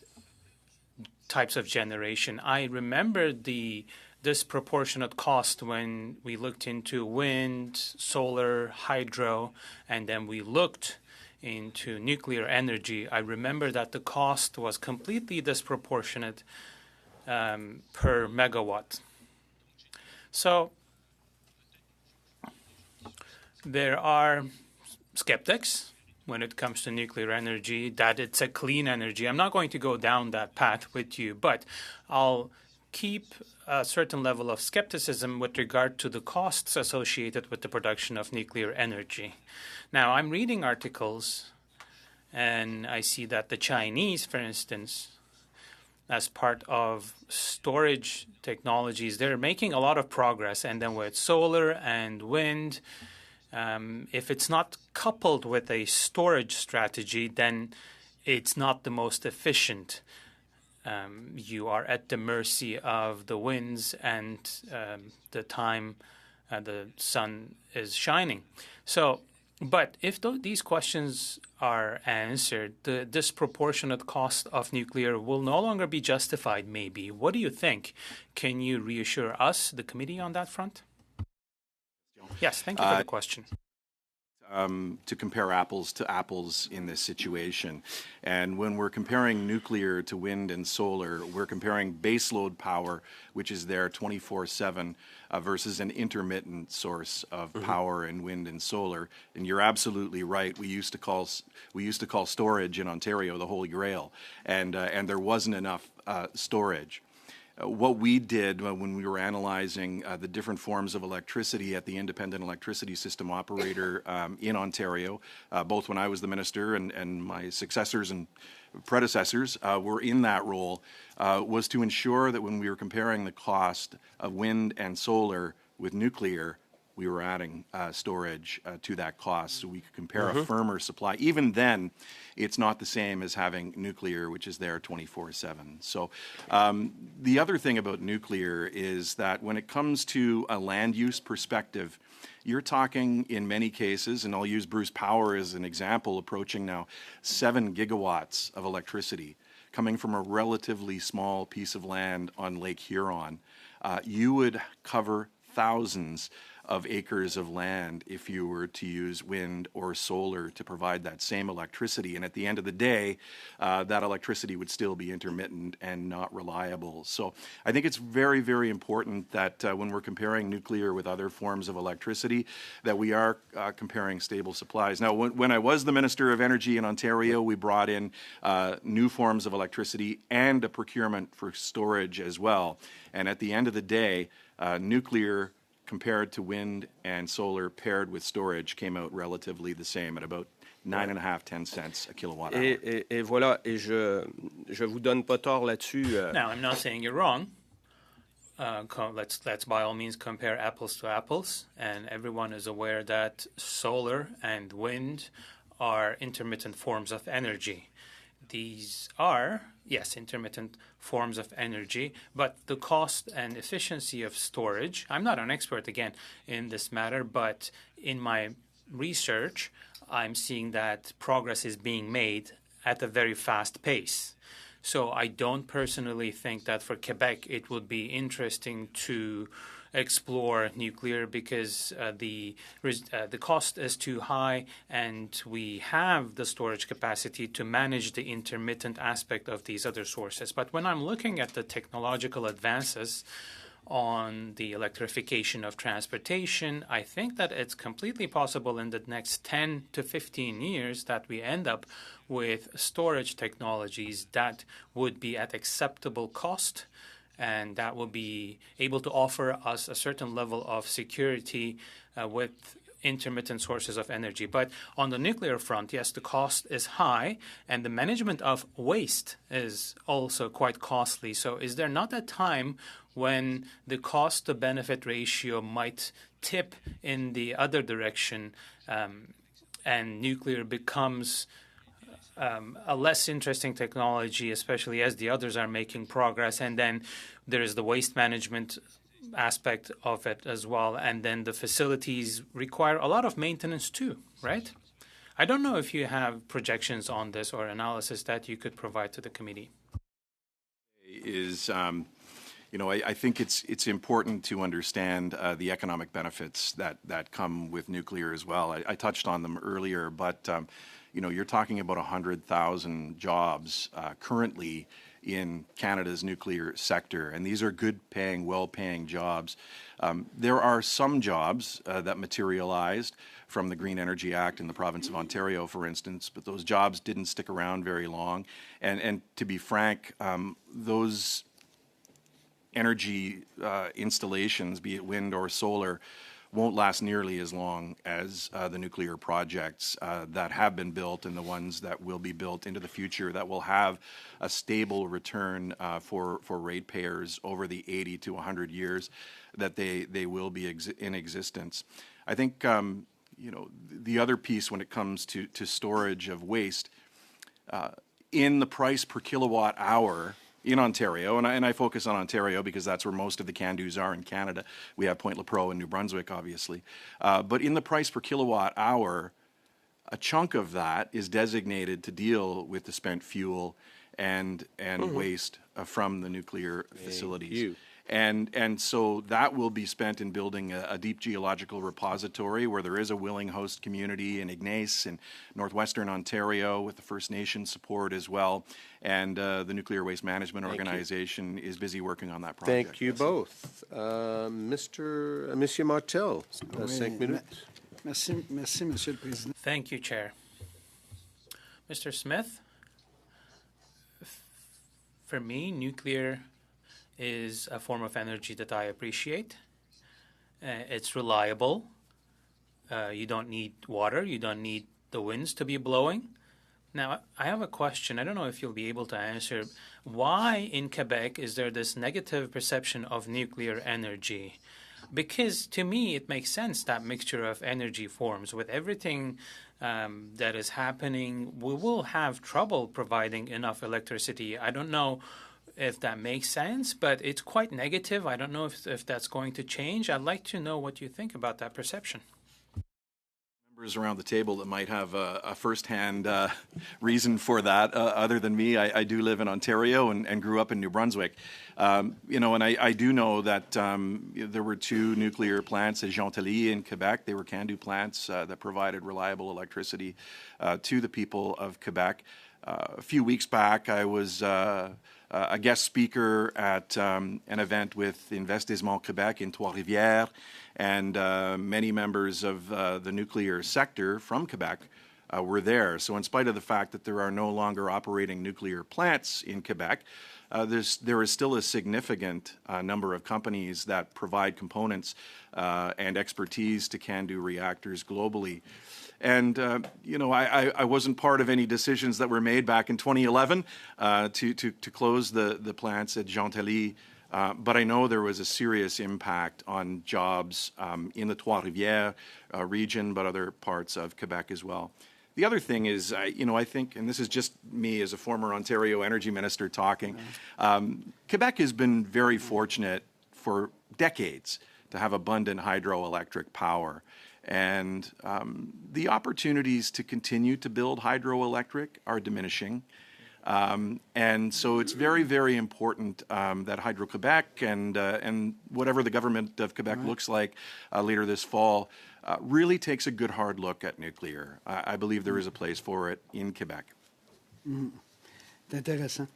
types of generation. I remember the disproportionate cost when we looked into wind, solar, hydro, and then we looked into nuclear energy, I remember that the cost was completely disproportionate per megawatt. So there are skeptics when it comes to nuclear energy, that it's a clean energy. I'm not going to go down that path with you, but I'll keep a certain level of skepticism with regard to the costs associated with the production of nuclear energy. Now, I'm reading articles, and I see that the Chinese, for instance, as part of storage technologies, they're making a lot of progress. And then with solar and wind, if it's not coupled with a storage strategy, then it's not the most efficient. You are at the mercy of the winds and the time the sun is shining. So, but if these questions are answered, the disproportionate cost of nuclear will no longer be justified, maybe. What do you think? Can you reassure us, the committee, on that front? Yes, thank you for the question. To compare apples to apples in this situation. And when we're comparing nuclear to wind and solar, we're comparing baseload power, which is there 24/7, versus an intermittent source of power in wind and solar. And you're absolutely right. We used to call storage in Ontario the Holy Grail, and there wasn't enough storage. What we did when we were analyzing the different forms of electricity at the Independent Electricity System Operator in Ontario, both when I was the minister and my successors and predecessors were in that role, was to ensure that when we were comparing the cost of wind and solar with nuclear, we were adding storage to that cost so we could compare a firmer supply. Even then, it's not the same as having nuclear, which is there 24/7. So the other thing about nuclear is that when it comes to a land use perspective, you're talking in many cases, and I'll use Bruce Power as an example, approaching now 7 gigawatts of electricity coming from a relatively small piece of land on Lake Huron. You would cover thousands of acres of land if you were to use wind or solar to provide that same electricity. And at the end of the day, that electricity would still be intermittent and not reliable. So I think it's very, very important that when we're comparing nuclear with other forms of electricity, that we are comparing stable supplies. Now, when I was the Minister of Energy in Ontario, we brought in new forms of electricity and a procurement for storage as well. And at the end of the day, nuclear compared to wind and solar paired with storage came out relatively the same at about 9.5, 10 cents a kilowatt hour. Et voilà, et je vous donne pas tort là-dessus. Now, I'm not saying you're wrong. Let's by all means compare apples to apples, and everyone is aware that solar and wind are intermittent forms of energy. These are, yes, intermittent forms of energy, but the cost and efficiency of storage, I'm not an expert, again, in this matter, but in my research, I'm seeing that progress is being made at a very fast pace. So I don't personally think that for Quebec it would be interesting to explore nuclear because the cost is too high, and we have the storage capacity to manage the intermittent aspect of these other sources. But when I'm looking at the technological advances on the electrification of transportation, I think that it's completely possible in the next 10 to 15 years that we end up with storage technologies that would be at acceptable cost, and that will be able to offer us a certain level of security with intermittent sources of energy. But on the nuclear front, yes, the cost is high, and the management of waste is also quite costly. So is there not a time when the cost-to-benefit ratio might tip in the other direction, and nuclear becomes a less interesting technology, especially as the others are making progress, and then there is the waste management aspect of it as well, and then the facilities require a lot of maintenance too, right? I don't know if you have projections on this or analysis that you could provide to the committee. I think it's important to understand the economic benefits that come with nuclear as well. I touched on them earlier, but you're talking about 100,000 jobs currently in Canada's nuclear sector, and these are good-paying, well-paying jobs. There are some jobs that materialized from the Green Energy Act in the province of Ontario, for instance, but those jobs didn't stick around very long. And to be frank, those energy installations, be it wind or solar, won't last nearly as long as the nuclear projects that have been built and the ones that will be built into the future that will have a stable return for ratepayers over the 80 to 100 years that they will be in existence. I think the other piece when it comes to storage of waste, in the price per kilowatt hour in Ontario, and I focus on Ontario because that's where most of the CANDUs are in Canada. We have Point Lepreau and New Brunswick, obviously. But in the price per kilowatt hour, a chunk of that is designated to deal with the spent fuel and waste from the nuclear facilities. And so that will be spent in building a deep geological repository where there is a willing host community in Ignace in northwestern Ontario with the First Nation support as well. And the Nuclear Waste Management Organization is busy working on that project. Thank you both. Monsieur Martel, 5 minutes. Merci, Monsieur le Président. Thank you, Chair. Mr. Smith, for me, nuclear is a form of energy that I appreciate. It's reliable. You don't need water. You don't need the winds to be blowing. Now, I have a question. I don't know if you'll be able to answer. Why in Quebec is there this negative perception of nuclear energy? Because to me, it makes sense, that mixture of energy forms. With everything that is happening, we will have trouble providing enough electricity. I don't know if that makes sense, but it's quite negative. I don't know if that's going to change. I'd like to know what you think about that perception. Members around the table that might have a first-hand reason for that, other than me. I do live in Ontario and grew up in New Brunswick. And I do know that there were 2 nuclear plants at Gentilly in Quebec. They were CANDU plants that provided reliable electricity to the people of Quebec. A few weeks back, I was a guest speaker at an event with Investissement Québec in Trois-Rivières, and many members of the nuclear sector from Quebec were there. So in spite of the fact that there are no longer operating nuclear plants in Quebec, there is still a significant number of companies that provide components and expertise to CANDU reactors globally. And, I wasn't part of any decisions that were made back in 2011 to close the plants at Gentilly, but I know there was a serious impact on jobs in the Trois-Rivières region, but other parts of Quebec as well. The other thing is, I think, and this is just me as a former Ontario energy minister talking, Quebec has been very fortunate for decades to have abundant hydroelectric power. And the opportunities to continue to build hydroelectric are diminishing. And so it's very, very important that Hydro-Quebec and whatever the government of Quebec looks like later this fall really takes a good hard look at nuclear. I believe there is a place for it in Quebec. C'est intéressant.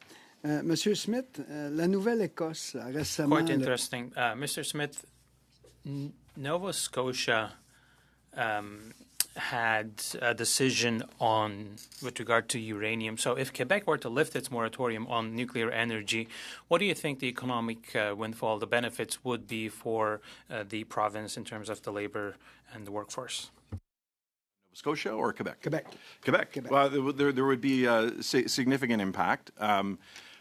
Monsieur Smith, la Nouvelle-Écosse a récemment... Quite interesting. Mr. Smith, Nova Scotia had a decision with regard to uranium. So if Quebec were to lift its moratorium on nuclear energy, what do you think the economic windfall, the benefits would be for the province in terms of the labor and the workforce? Nova Scotia or Quebec? Quebec. Quebec. Well, there would be a significant impact on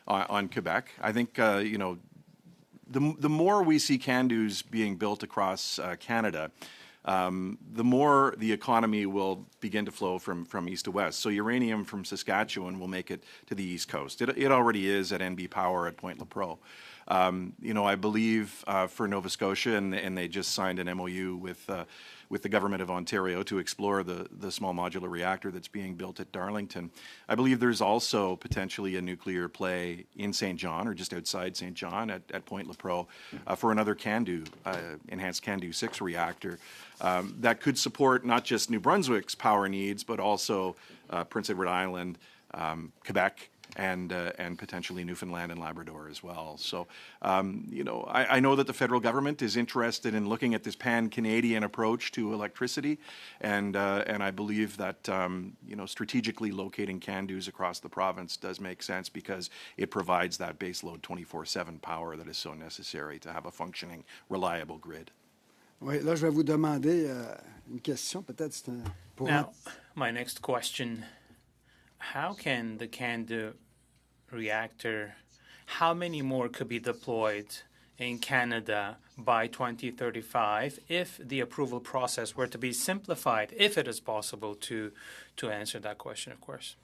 Quebec. I think, the more we see CANDUs being built across Canada, the more the economy will begin to flow from east to west. So uranium from Saskatchewan will make it to the east coast. It already is at NB Power at Point Lepreau. I believe for Nova Scotia, and they just signed an MOU with the government of Ontario to explore the small modular reactor that's being built at Darlington. I believe there's also potentially a nuclear play in St. John or just outside St. John at Point Lepreau for another CANDU, enhanced CANDU 6 reactor that could support not just New Brunswick's power needs, but also Prince Edward Island, Quebec, and potentially Newfoundland and Labrador as well. So, I know that the federal government is interested in looking at this pan-Canadian approach to electricity, and I believe that strategically locating CANDUs across the province does make sense because it provides that baseload 24/7 power that is so necessary to have a functioning, reliable grid. Oui, là, je vais vous demander une question, peut-être c'est pour... Now, my next question, how can the CANDU reactor, how many more could be deployed in Canada by 2035 if the approval process were to be simplified, if it is possible to answer that question, of course?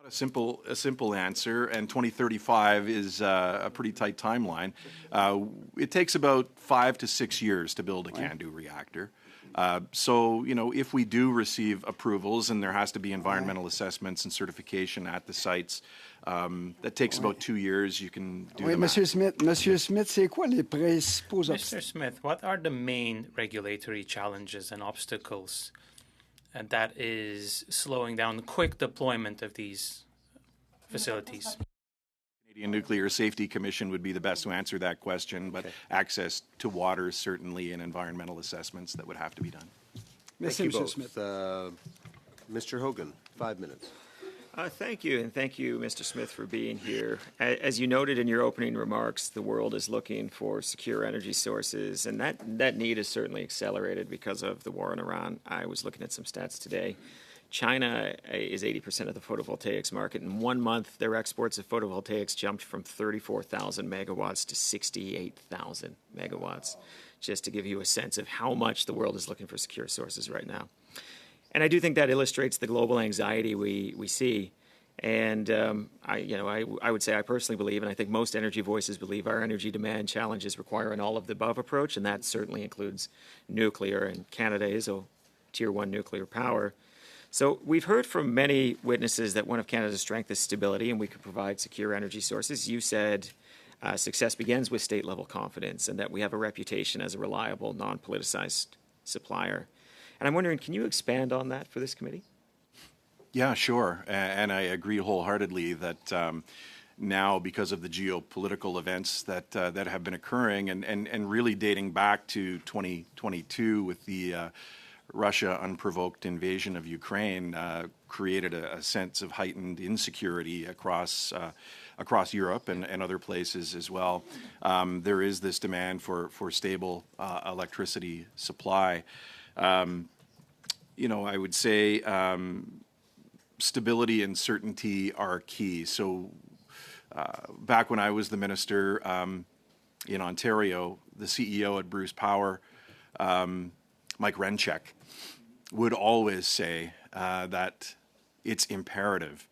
Not a simple answer, and 2035 is a pretty tight timeline. It takes about 5 to 6 years to build a CANDU reactor. So, if we do receive approvals, and there has to be environmental assessments and certification at the sites, that takes about 2 years. You can do the math. Monsieur Smith, c'est quoi les principaux Mr. Smith, what are the main regulatory challenges and obstacles that is slowing down the quick deployment of these facilities? Canadian Nuclear Safety Commission would be the best to answer that question, but access to water certainly and environmental assessments that would have to be done. Thank you both. Mr. Hogan, 5 minutes. Thank you, and thank you, Mr. Smith, for being here. As you noted in your opening remarks, the world is looking for secure energy sources, and that need is certainly accelerated because of the war in Iran. I was looking at some stats today. China is 80% of the photovoltaics market. In 1 month, their exports of photovoltaics jumped from 34,000 megawatts to 68,000 megawatts, just to give you a sense of how much the world is looking for secure sources right now. And I do think that illustrates the global anxiety we see. And I would say I personally believe, and I think most energy voices believe, our energy demand challenges require an all-of-the-above approach, and that certainly includes nuclear, and Canada is a Tier 1 nuclear power. So we've heard from many witnesses that one of Canada's strengths is stability, and we can provide secure energy sources. You said success begins with state-level confidence, and that we have a reputation as a reliable, non-politicized supplier. And I'm wondering, can you expand on that for this committee? Yeah, sure. And I agree wholeheartedly that now, because of the geopolitical events that have been occurring and really dating back to 2022 with the Russia unprovoked invasion of Ukraine, created a sense of heightened insecurity across Europe and other places as well. There is this demand for stable electricity supply. I would say stability and certainty are key. So back when I was the minister in Ontario, the CEO at Bruce Power, Mike Renchek, would always say that it's imperative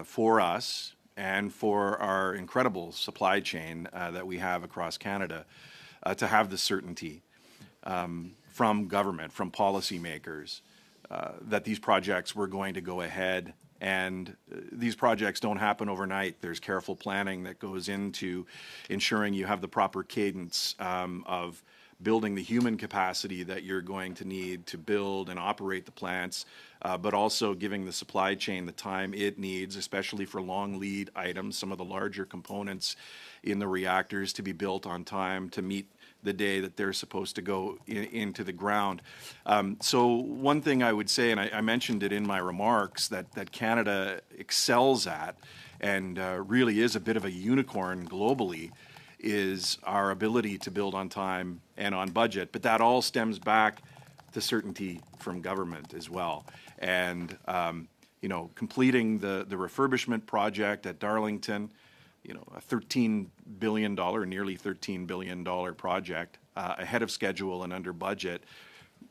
for us and for our incredible supply chain that we have across Canada to have the certainty from government, from policymakers, that these projects were going to go ahead. And these projects don't happen overnight. There's careful planning that goes into ensuring you have the proper cadence of building the human capacity that you're going to need to build and operate the plants, but also giving the supply chain the time it needs, especially for long lead items, some of the larger components in the reactors to be built on time to meet the day that they're supposed to go into the ground. So one thing I would say, and I mentioned it in my remarks, that Canada excels at and really is a bit of a unicorn globally, is our ability to build on time and on budget. But that all stems back to certainty from government as well. And, completing the refurbishment project at Darlington, a $13 billion, nearly $13 billion project ahead of schedule and under budget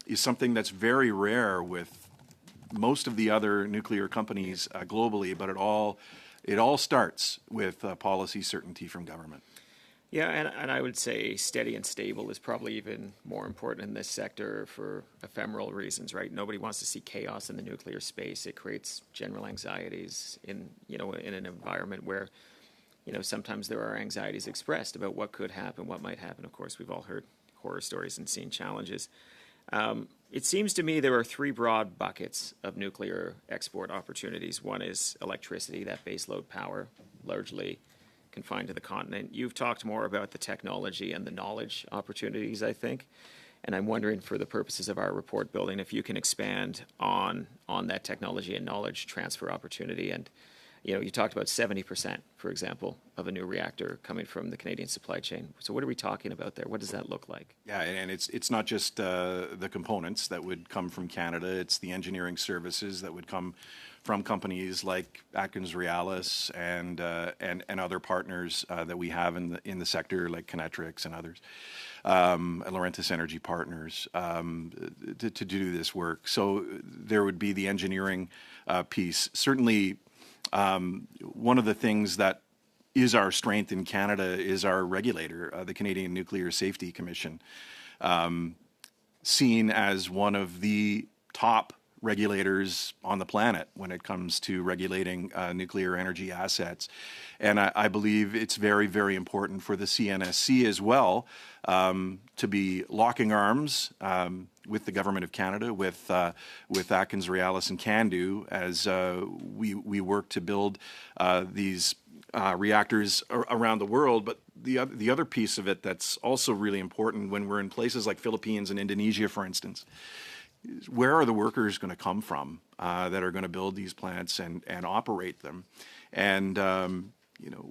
is something that's very rare with most of the other nuclear companies globally, but it all starts with policy certainty from government. Yeah, and I would say steady and stable is probably even more important in this sector for ephemeral reasons, right? Nobody wants to see chaos in the nuclear space. It creates general anxieties in an environment where, sometimes there are anxieties expressed about what could happen, what might happen. Of course, we've all heard horror stories and seen challenges. It seems to me there are three broad buckets of nuclear export opportunities. One is electricity, that baseload power, largely confined to the continent. You've talked more about the technology and the knowledge opportunities, I think. And I'm wondering, for the purposes of our report building, if you can expand on that technology and knowledge transfer opportunity. And, you talked about 70%, for example, of a new reactor coming from the Canadian supply chain. So what are we talking about there? What does that look like? Yeah, and it's not just the components that would come from Canada. It's the engineering services that would come from companies like AtkinsRéalis and other partners that we have in the sector, like Kinetrix and others, Laurentis Energy Partners, to do this work. So there would be the engineering piece. Certainly, one of the things that is our strength in Canada is our regulator, the Canadian Nuclear Safety Commission, seen as one of the top regulators on the planet when it comes to regulating nuclear energy assets. And I believe it's very, very important for the CNSC as well to be locking arms with the Government of Canada, with AtkinsRéalis and CANDU, as we work to build these reactors around the world. But the other piece of it that's also really important when we're in places like Philippines and Indonesia, for instance, where are the workers going to come from that are going to build these plants and operate them? And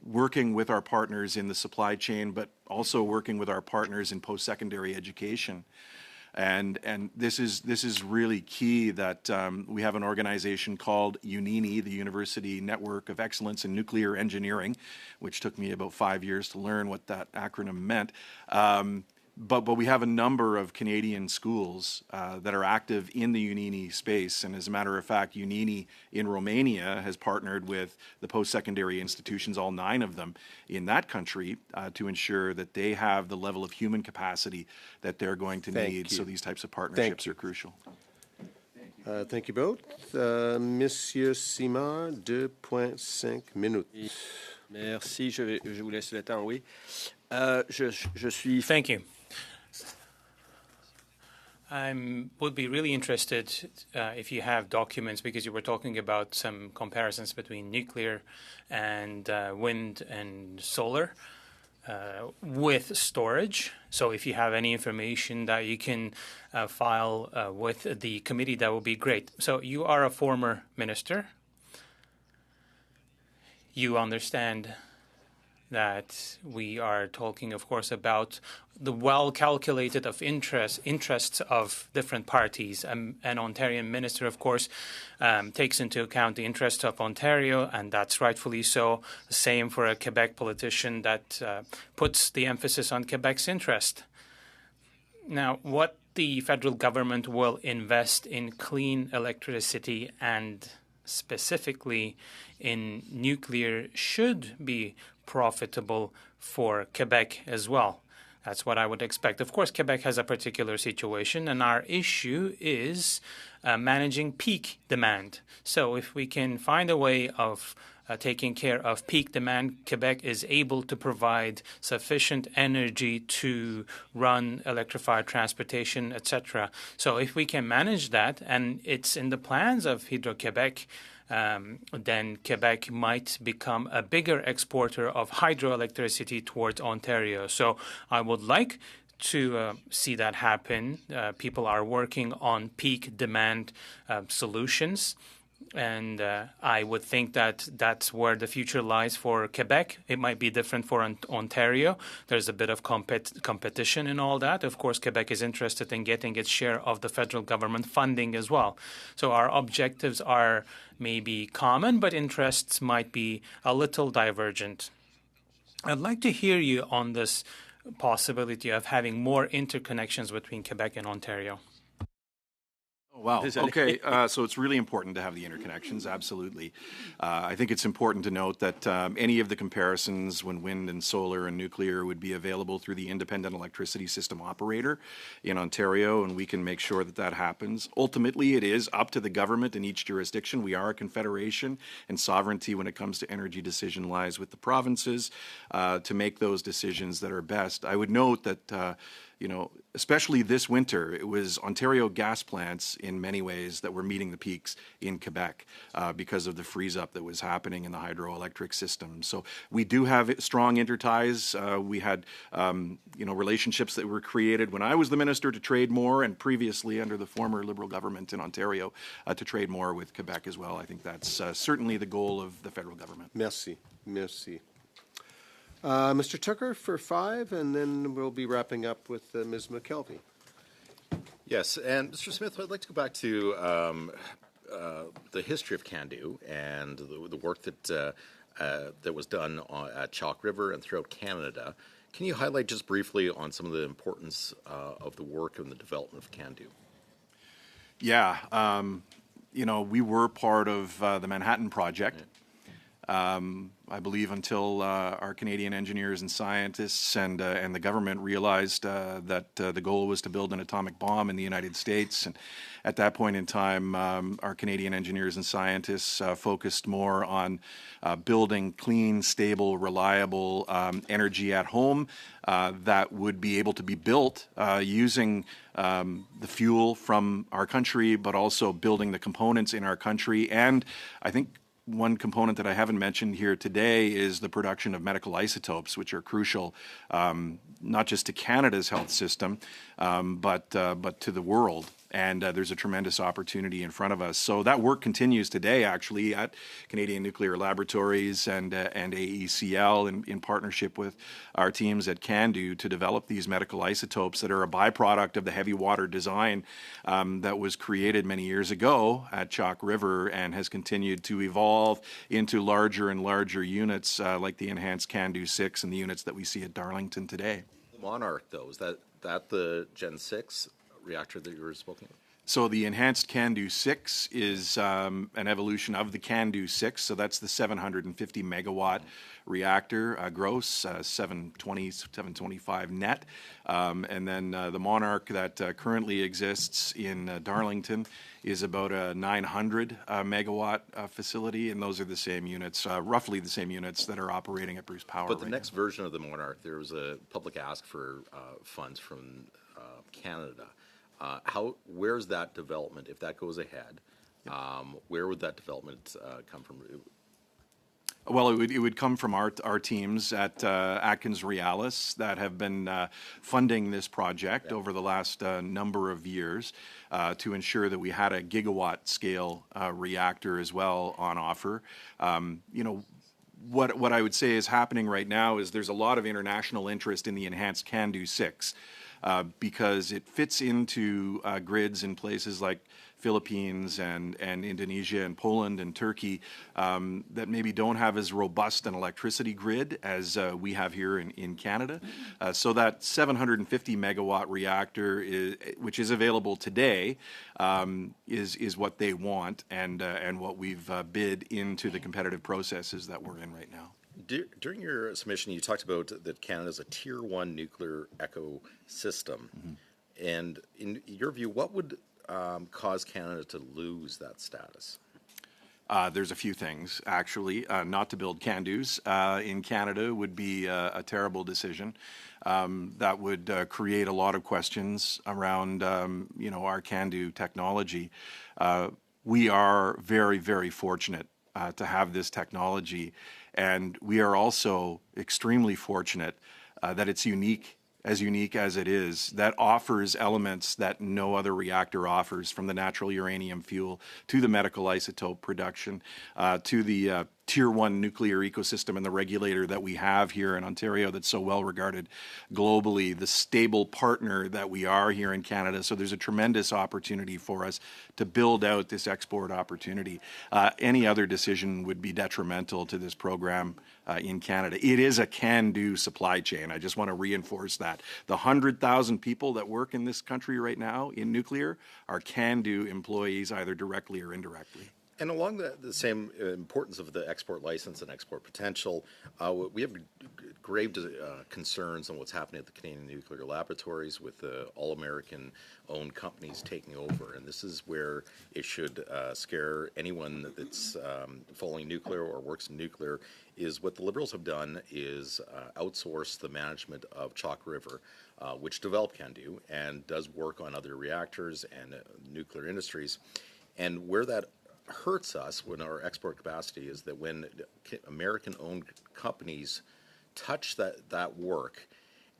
working with our partners in the supply chain, but also working with our partners in post-secondary education. And this is really key that we have an organization called UNINI, the University Network of Excellence in Nuclear Engineering, which took me about 5 years to learn what that acronym meant. But we have a number of Canadian schools that are active in the UNINI space. And as a matter of fact, UNINI in Romania has partnered with the post-secondary institutions, all 9 of them in that country, to ensure that they have the level of human capacity that they're going to need. So these types of partnerships are crucial. Thank you both. Monsieur Simard, 2.5 minutes. Merci, je vous laisse le temps, oui. Je suis... Thank you. I would be really interested if you have documents, because you were talking about some comparisons between nuclear and wind and solar with storage. So if you have any information that you can file with the committee, that would be great. So you are a former minister. You understand that we are talking, of course, about the well-calculated of interests of different parties. An Ontarian minister, of course, takes into account the interests of Ontario, and that's rightfully so. The same for a Quebec politician that puts the emphasis on Quebec's interest. Now, what the federal government will invest in clean electricity and specifically in nuclear should be profitable for Quebec as well. That's what I would expect. Of course, Quebec has a particular situation, and our issue is managing peak demand. So if we can find a way of taking care of peak demand, Quebec is able to provide sufficient energy to run electrified transportation, etc. So if we can manage that, and it's in the plans of Hydro-Québec, then Quebec might become a bigger exporter of hydroelectricity towards Ontario. So I would like to see that happen. People are working on peak demand solutions. And I would think that that's where the future lies for Quebec. It might be different for Ontario. There's a bit of competition in all that. Of course, Quebec is interested in getting its share of the federal government funding as well. So our objectives are maybe common, but interests might be a little divergent. I'd like to hear you on this possibility of having more interconnections between Quebec and Ontario. Wow. Désolé. Okay. So it's really important to have the interconnections. Absolutely. I think it's important to note that any of the comparisons when wind and solar and nuclear would be available through the independent electricity system operator in Ontario, and we can make sure that that happens. Ultimately, it is up to the government in each jurisdiction. We are a confederation, and sovereignty when it comes to energy decision lies with the provinces to make those decisions that are best. I would note that especially this winter, it was Ontario gas plants in many ways that were meeting the peaks in Quebec because of the freeze up that was happening in the hydroelectric system. So we do have strong interties. We had, relationships that were created when I was the minister to trade more, and previously under the former Liberal government in Ontario to trade more with Quebec as well. I think that's certainly the goal of the federal government. Merci. Mr. Tucker for 5, and then we'll be wrapping up with Ms. McKelvey. Yes, and Mr. Smith, I'd like to go back to the history of CANDU and the work that was done at Chalk River and throughout Canada. Can you highlight just briefly on some of the importance of the work and the development of CANDU? Yeah, we were part of the Manhattan Project. I believe until our Canadian engineers and scientists and the government realized that the goal was to build an atomic bomb in the United States. And at that point in time, our Canadian engineers and scientists focused more on building clean, stable, reliable energy at home that would be able to be built using the fuel from our country, but also building the components in our country. And I think one component that I haven't mentioned here today is the production of medical isotopes, which are crucial not just to Canada's health system, but to the world. And there's a tremendous opportunity in front of us. So that work continues today, actually, at Canadian Nuclear Laboratories and AECL in partnership with our teams at CANDU to develop these medical isotopes that are a byproduct of the heavy water design that was created many years ago at Chalk River and has continued to evolve into larger and larger units like the enhanced CANDU 6 and the units that we see at Darlington today. The Monarch, though, is that the Gen 6 reactor that you were speaking of? So the enhanced CANDU 6 is an evolution of the CANDU 6. So that's the 750 megawatt reactor, gross, 720, 725 net. And then the Monarch that currently exists in Darlington is about a 900 megawatt facility. And those are the same units, roughly the same units that are operating at Bruce Power. But the next version of the Monarch, there was a public ask for funds from Canada. Where's that development, if that goes ahead, where would that development come from? Well, it would come from our teams at Atkins Realis that have been funding this project over the last number of years to ensure that we had a gigawatt scale reactor as well on offer. What I would say is happening right now is there's a lot of international interest in the enhanced CANDU 6. Because it fits into grids in places like Philippines and Indonesia and Poland and Turkey that maybe don't have as robust an electricity grid as we have here in Canada. So that 750 megawatt reactor, which is available today, is what they want and what we've bid into the competitive processes that we're in right now. During your submission, you talked about that Canada is a Tier 1 nuclear ecosystem. Mm-hmm. And in your view, what would cause Canada to lose that status? There's a few things, actually. Not to build CANDUs in Canada would be a terrible decision. That would create a lot of questions around, our CANDU technology. We are very, very fortunate to have this technology. And we are also extremely fortunate that it's unique as it is, that offers elements that no other reactor offers, from the natural uranium fuel to the medical isotope production to the tier one nuclear ecosystem and the regulator that we have here in Ontario that's so well regarded globally, the stable partner that we are here in Canada. So there's a tremendous opportunity for us to build out this export opportunity. Any other decision would be detrimental to this program in Canada. It is a can-do supply chain. I just want to reinforce that. The 100,000 people that work in this country right now in nuclear are can-do employees, either directly or indirectly. And along the same importance of the export license and export potential, we have grave concerns on what's happening at the Canadian nuclear laboratories with the all-American owned companies taking over. And this is where it should scare anyone that's following nuclear or works in nuclear, is what the Liberals have done is outsource the management of Chalk River, which developed CANDU and does work on other reactors and nuclear industries. And where that hurts us when our export capacity is that when American-owned companies touch that work,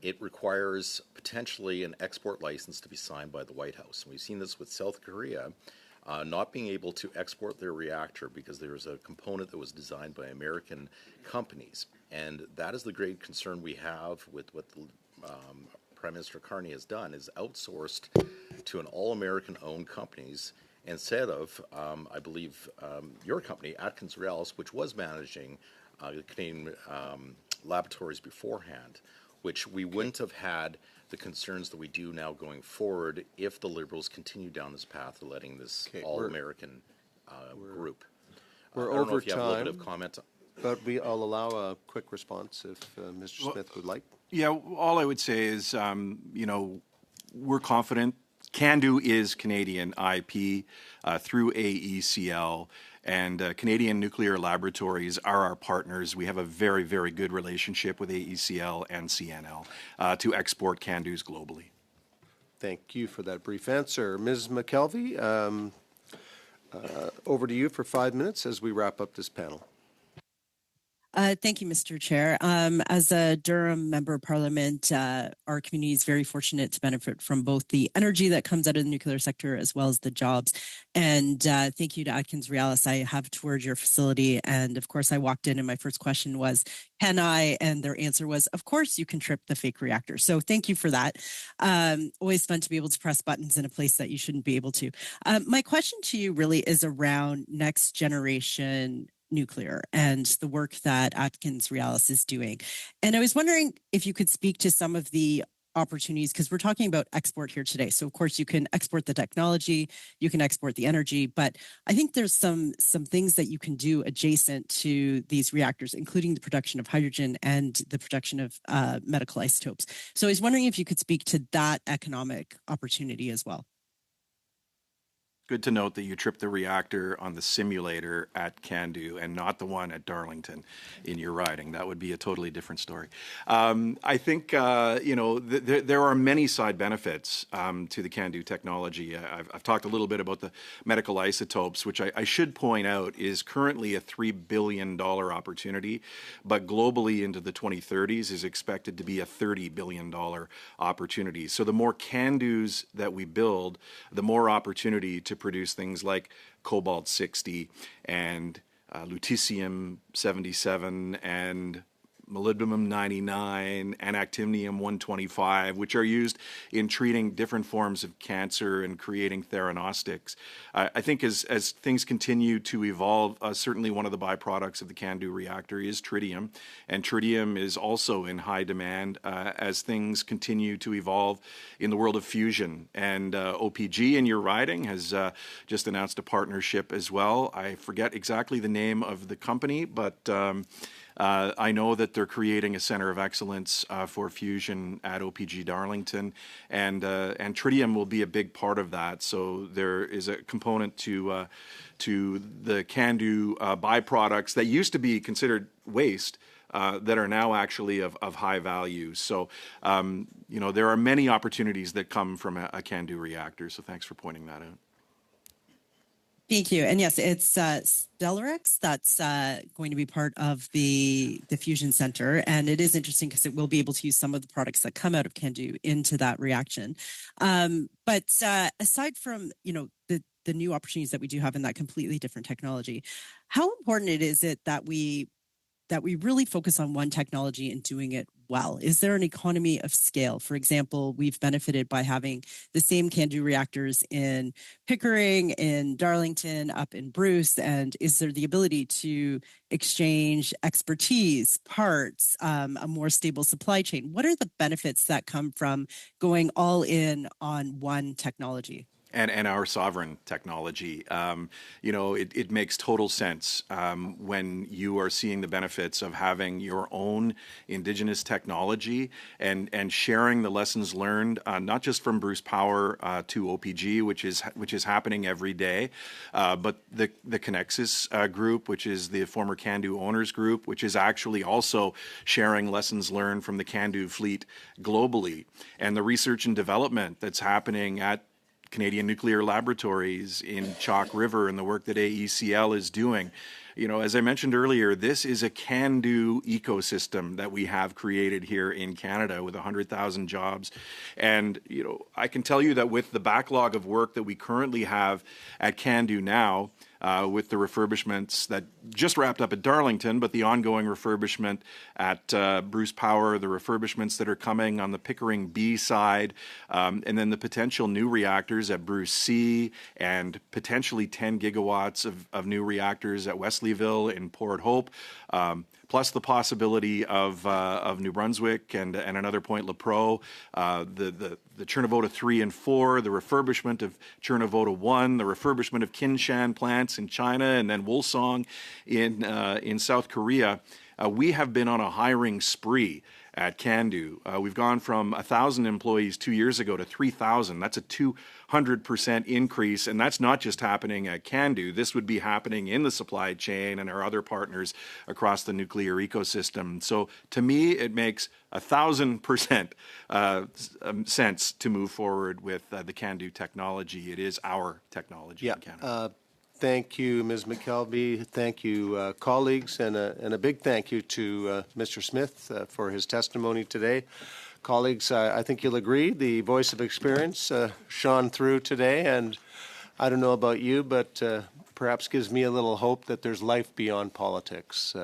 it requires potentially an export license to be signed by the White House. And we've seen this with South Korea not being able to export their reactor because there was a component that was designed by American companies. And that is the great concern we have with what Prime Minister Carney has done, is outsourced to an all-American owned companies instead of, I believe, your company, Atkins Realis, which was managing the Canadian laboratories beforehand, which we wouldn't have had the concerns that we do now going forward if the Liberals continue down this path of letting this all-American group. We're I don't know over if you have a little time, bit of comment. but I'll allow a quick response if Mr. Smith would like. Yeah, all I would say is, you know, we're confident. CANDU is Canadian IP through AECL, and Canadian Nuclear Laboratories are our partners. We have a very, very good relationship with AECL and CNL to export CANDUs globally. Thank you for that brief answer. Ms. McKelvey, over to you for 5 minutes as we wrap up this panel. Thank you, Mr. Chair. As a Durham Member of Parliament, our community is very fortunate to benefit from both the energy that comes out of the nuclear sector as well as the jobs. And thank you to Atkins Realis. I have toured your facility, and of course I walked in and my first question was, can I? And their answer was, of course you can trip the fake reactor. So thank you for that. Always fun to be able to press buttons in a place that you shouldn't be able to. My question to you really is around next generation nuclear and the work that Atkins Realis is doing. And I was wondering if you could speak to some of the opportunities, because we're talking about export here today. So of course you can export the technology, you can export the energy, but I think there's some things that you can do adjacent to these reactors, including the production of hydrogen and the production of medical isotopes. So I was wondering if you could speak to that economic opportunity as well. Good to note that you tripped the reactor on the simulator at CANDU and not the one at Darlington in your riding. That would be a totally different story. I think, you know, there are many side benefits to the CANDU technology. I've talked a little bit about the medical isotopes, which I should point out is currently a $3 billion opportunity, but globally into the 2030s is expected to be a $30 billion opportunity. So the more CANDUs that we build, the more opportunity to produce things like cobalt-60 and lutetium-77 and molybdenum-99 and actinium-125, which are used in treating different forms of cancer and creating theranostics. I think as things continue to evolve, certainly one of the byproducts of the CANDU reactor is tritium, and tritium is also in high demand as things continue to evolve in the world of fusion. And OPG in your riding has just announced a partnership as well. I forget exactly the name of the company, but I know that they're creating a center of excellence for fusion at OPG Darlington, and tritium will be a big part of that. So there is a component to the CANDU byproducts that used to be considered waste that are now actually of high value. So you know, there are many opportunities that come from a CANDU reactor. So thanks for pointing that out. Thank you. And yes, it's Stellarex that's going to be part of the fusion center, and it is interesting because it will be able to use some of the products that come out of CANDU into that reaction. But aside from the new opportunities that we do have in that completely different technology, how important is it that we really focus on one technology and doing it well? Is there an economy of scale? For example, we've benefited by having the same CANDU reactors in Pickering, in Darlington, up in Bruce, and is there the ability to exchange expertise, parts, a more stable supply chain? What are the benefits that come from going all in on one technology? And our sovereign technology. It makes total sense when you are seeing the benefits of having your own Indigenous technology and sharing the lessons learned, not just from Bruce Power to OPG, which is happening every day, but the Connexus group, which is the former CANDU owners group, which is actually also sharing lessons learned from the CANDU fleet globally, and the research and development that's happening at Canadian Nuclear Laboratories in Chalk River and the work that AECL is doing. As I mentioned earlier, this is a can-do ecosystem that we have created here in Canada with 100,000 jobs. And, I can tell you that with the backlog of work that we currently have at can-do now, with the refurbishments that just wrapped up at Darlington, but the ongoing refurbishment at Bruce Power, the refurbishments that are coming on the Pickering B side, and then the potential new reactors at Bruce C, and potentially 10 gigawatts of new reactors at Wesleyville in Port Hope, plus the possibility of New Brunswick and another point, LaPro, the Chernavoda 3 and 4, the refurbishment of Chernavoda 1, the refurbishment of Kinshan plants in China, and then Wolsong in South Korea. We have been on a hiring spree at CANDU. We've gone from 1,000 employees 2 years ago to 3,000. That's a 200% increase, and that's not just happening at CANDU. This would be happening in the supply chain and our other partners across the nuclear ecosystem. So to me, it makes 1,000% sense to move forward with the CANDU technology. It is our technology in Canada. Thank you, Ms. McKelvey. Thank you, colleagues, and a big thank you to Mr. Smith for his testimony today. Colleagues, I think you'll agree the voice of experience shone through today, and I don't know about you, but perhaps gives me a little hope that there's life beyond politics.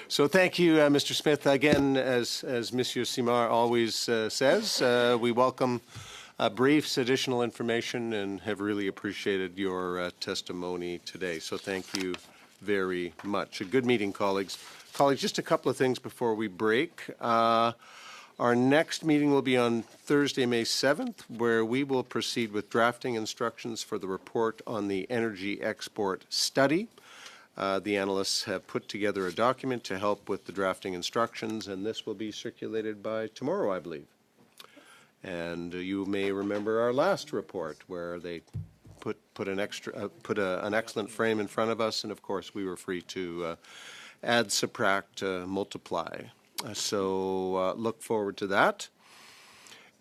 So thank you, Mr. Smith. Again, as Monsieur Simard always says, we welcome briefs, additional information, and have really appreciated your testimony today. So thank you very much. A good meeting, colleagues. Colleagues, just a couple of things before we break. Our next meeting will be on Thursday, May 7th, where we will proceed with drafting instructions for the report on the energy export study. The analysts have put together a document to help with the drafting instructions, and this will be circulated by tomorrow, I believe. And you may remember our last report where they put an excellent frame in front of us, and of course we were free to add, subtract, multiply. So look forward to that.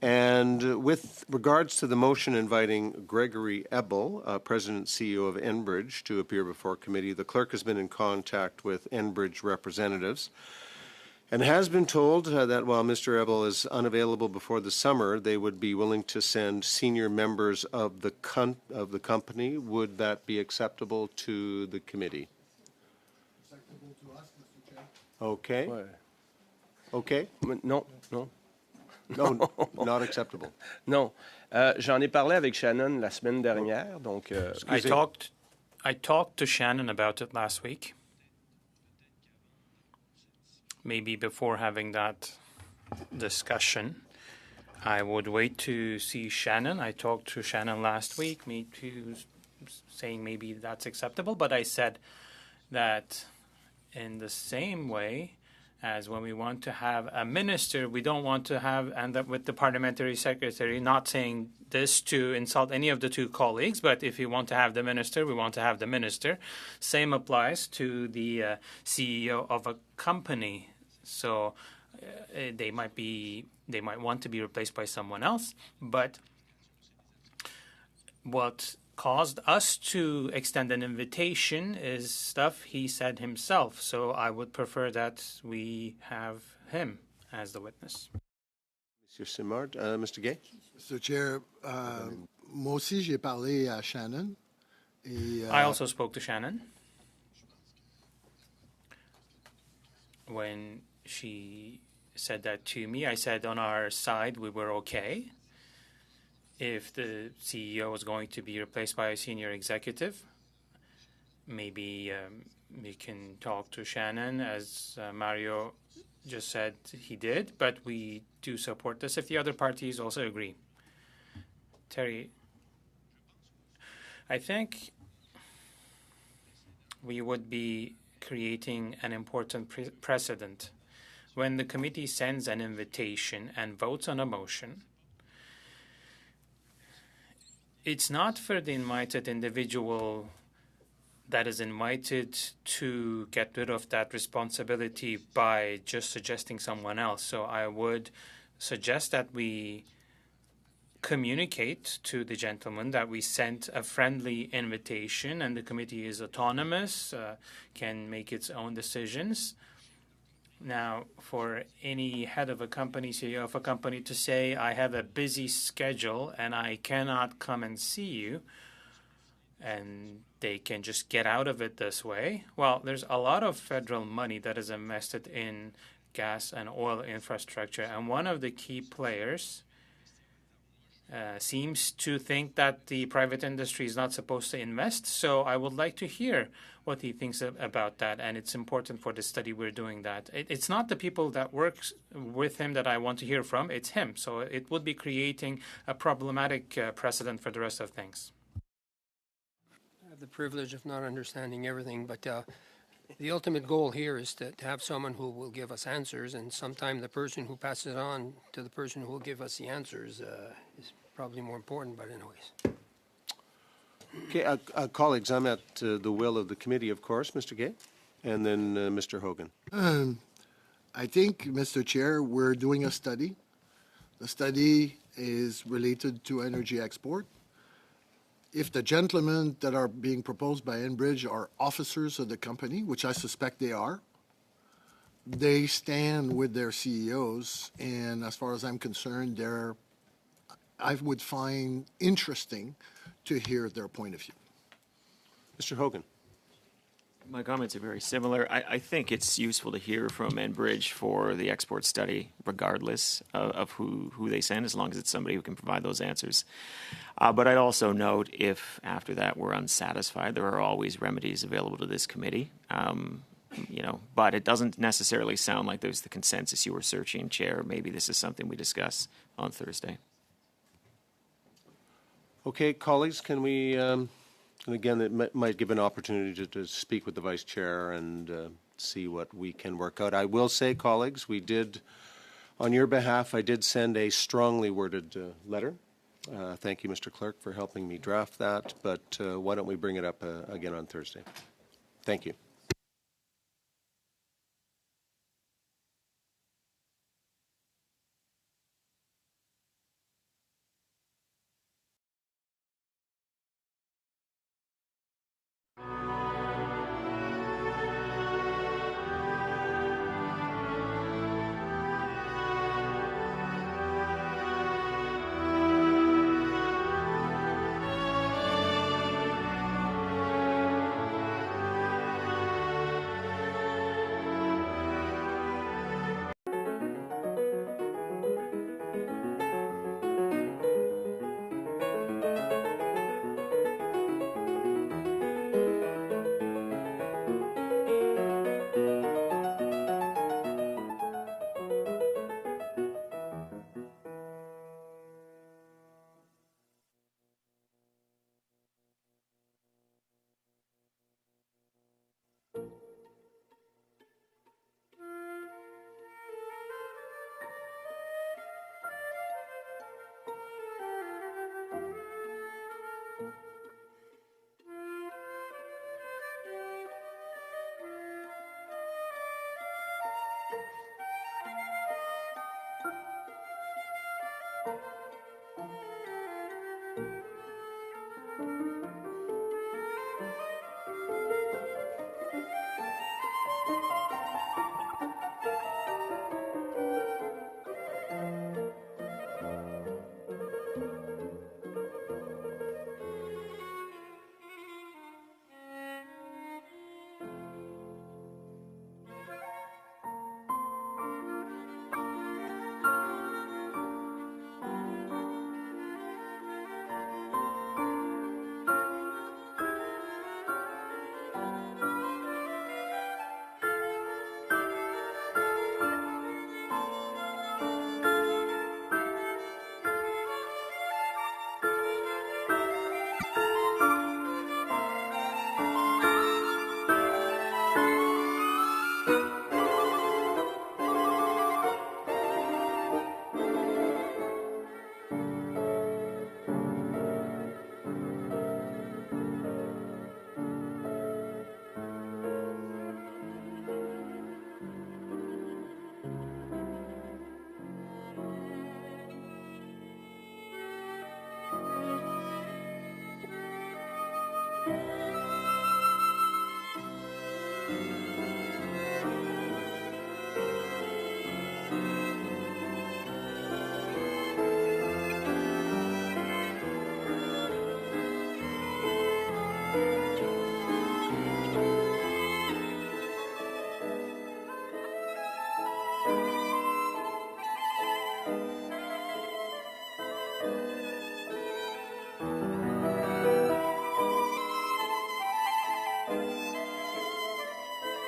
And with regards to the motion inviting Gregory Ebel, President and CEO of Enbridge, to appear before committee, the clerk has been in contact with Enbridge representatives and has been told that while Mr. Ebel is unavailable before the summer, they would be willing to send senior members of the company. Would that be acceptable to the committee? Acceptable to us, Mr. Chair. Okay. Ouais. Okay. Non. No, not acceptable. Non. J'en ai parlé avec Shannon la semaine dernière, donc... I talked to Shannon about it last week. Maybe before having that discussion, I would wait to see Shannon. I talked to Shannon last week, me too, saying maybe that's acceptable, but I said that in the same way as when we want to have a minister, we don't want to end up with the parliamentary secretary, not saying this to insult any of the two colleagues, but if you want to have the minister, we want to have the minister. Same applies to the CEO of a company. So they might want to be replaced by someone else, but What caused us to extend an invitation is stuff he said himself. So I would prefer that we have him as the witness. Monsieur Simard, Mr. Gay? Mr. Chair, moi aussi, j'ai parlé à Shannon. I also spoke to Shannon when she said that to me. I said on our side we were okay if the CEO was going to be replaced by a senior executive. Maybe we can talk to Shannon, as Mario just said he did, but we do support this if the other parties also agree. Terry, I think we would be creating an important precedent. When the committee sends an invitation and votes on a motion, it's not for the invited individual that is invited to get rid of that responsibility by just suggesting someone else. So I would suggest that we communicate to the gentleman that we sent a friendly invitation and the committee is autonomous, can make its own decisions. Now, for any head of a company, CEO of a company to say, I have a busy schedule and I cannot come and see you, and they can just get out of it this way. Well, there's a lot of federal money that is invested in gas and oil infrastructure, and one of the key players seems to think that the private industry is not supposed to invest. So I would like to hear what he thinks about that, and it's important for the study we're doing that. It's not the people that work with him that I want to hear from, it's him. So it would be creating a problematic precedent for the rest of things. I have the privilege of not understanding everything, but the ultimate goal here is to have someone who will give us answers, and sometime the person who passes it on to the person who will give us the answers is probably more important, but anyways. Okay, colleagues, I'm at the will of the committee, of course, Mr. Gay, and then Mr. Hogan. I think, Mr. Chair, we're doing a study. The study is related to energy export. If the gentlemen that are being proposed by Enbridge are officers of the company, which I suspect they are, they stand with their CEOs, and as far as I'm concerned, I would find interesting to hear their point of view. Mr. Hogan. My comments are very similar. I think it's useful to hear from Enbridge for the export study, regardless of who they send, as long as it's somebody who can provide those answers. But I'd also note, if after that we're unsatisfied, there are always remedies available to this committee. But it doesn't necessarily sound like there's the consensus you were searching, Chair. Maybe this is something we discuss on Thursday. Okay, colleagues, can we, and again, it might give an opportunity to speak with the Vice Chair and see what we can work out. I will say, colleagues, we did, on your behalf, I did send a strongly worded letter. Thank you, Mr. Clerk, for helping me draft that, but why don't we bring it up again on Thursday? Thank you.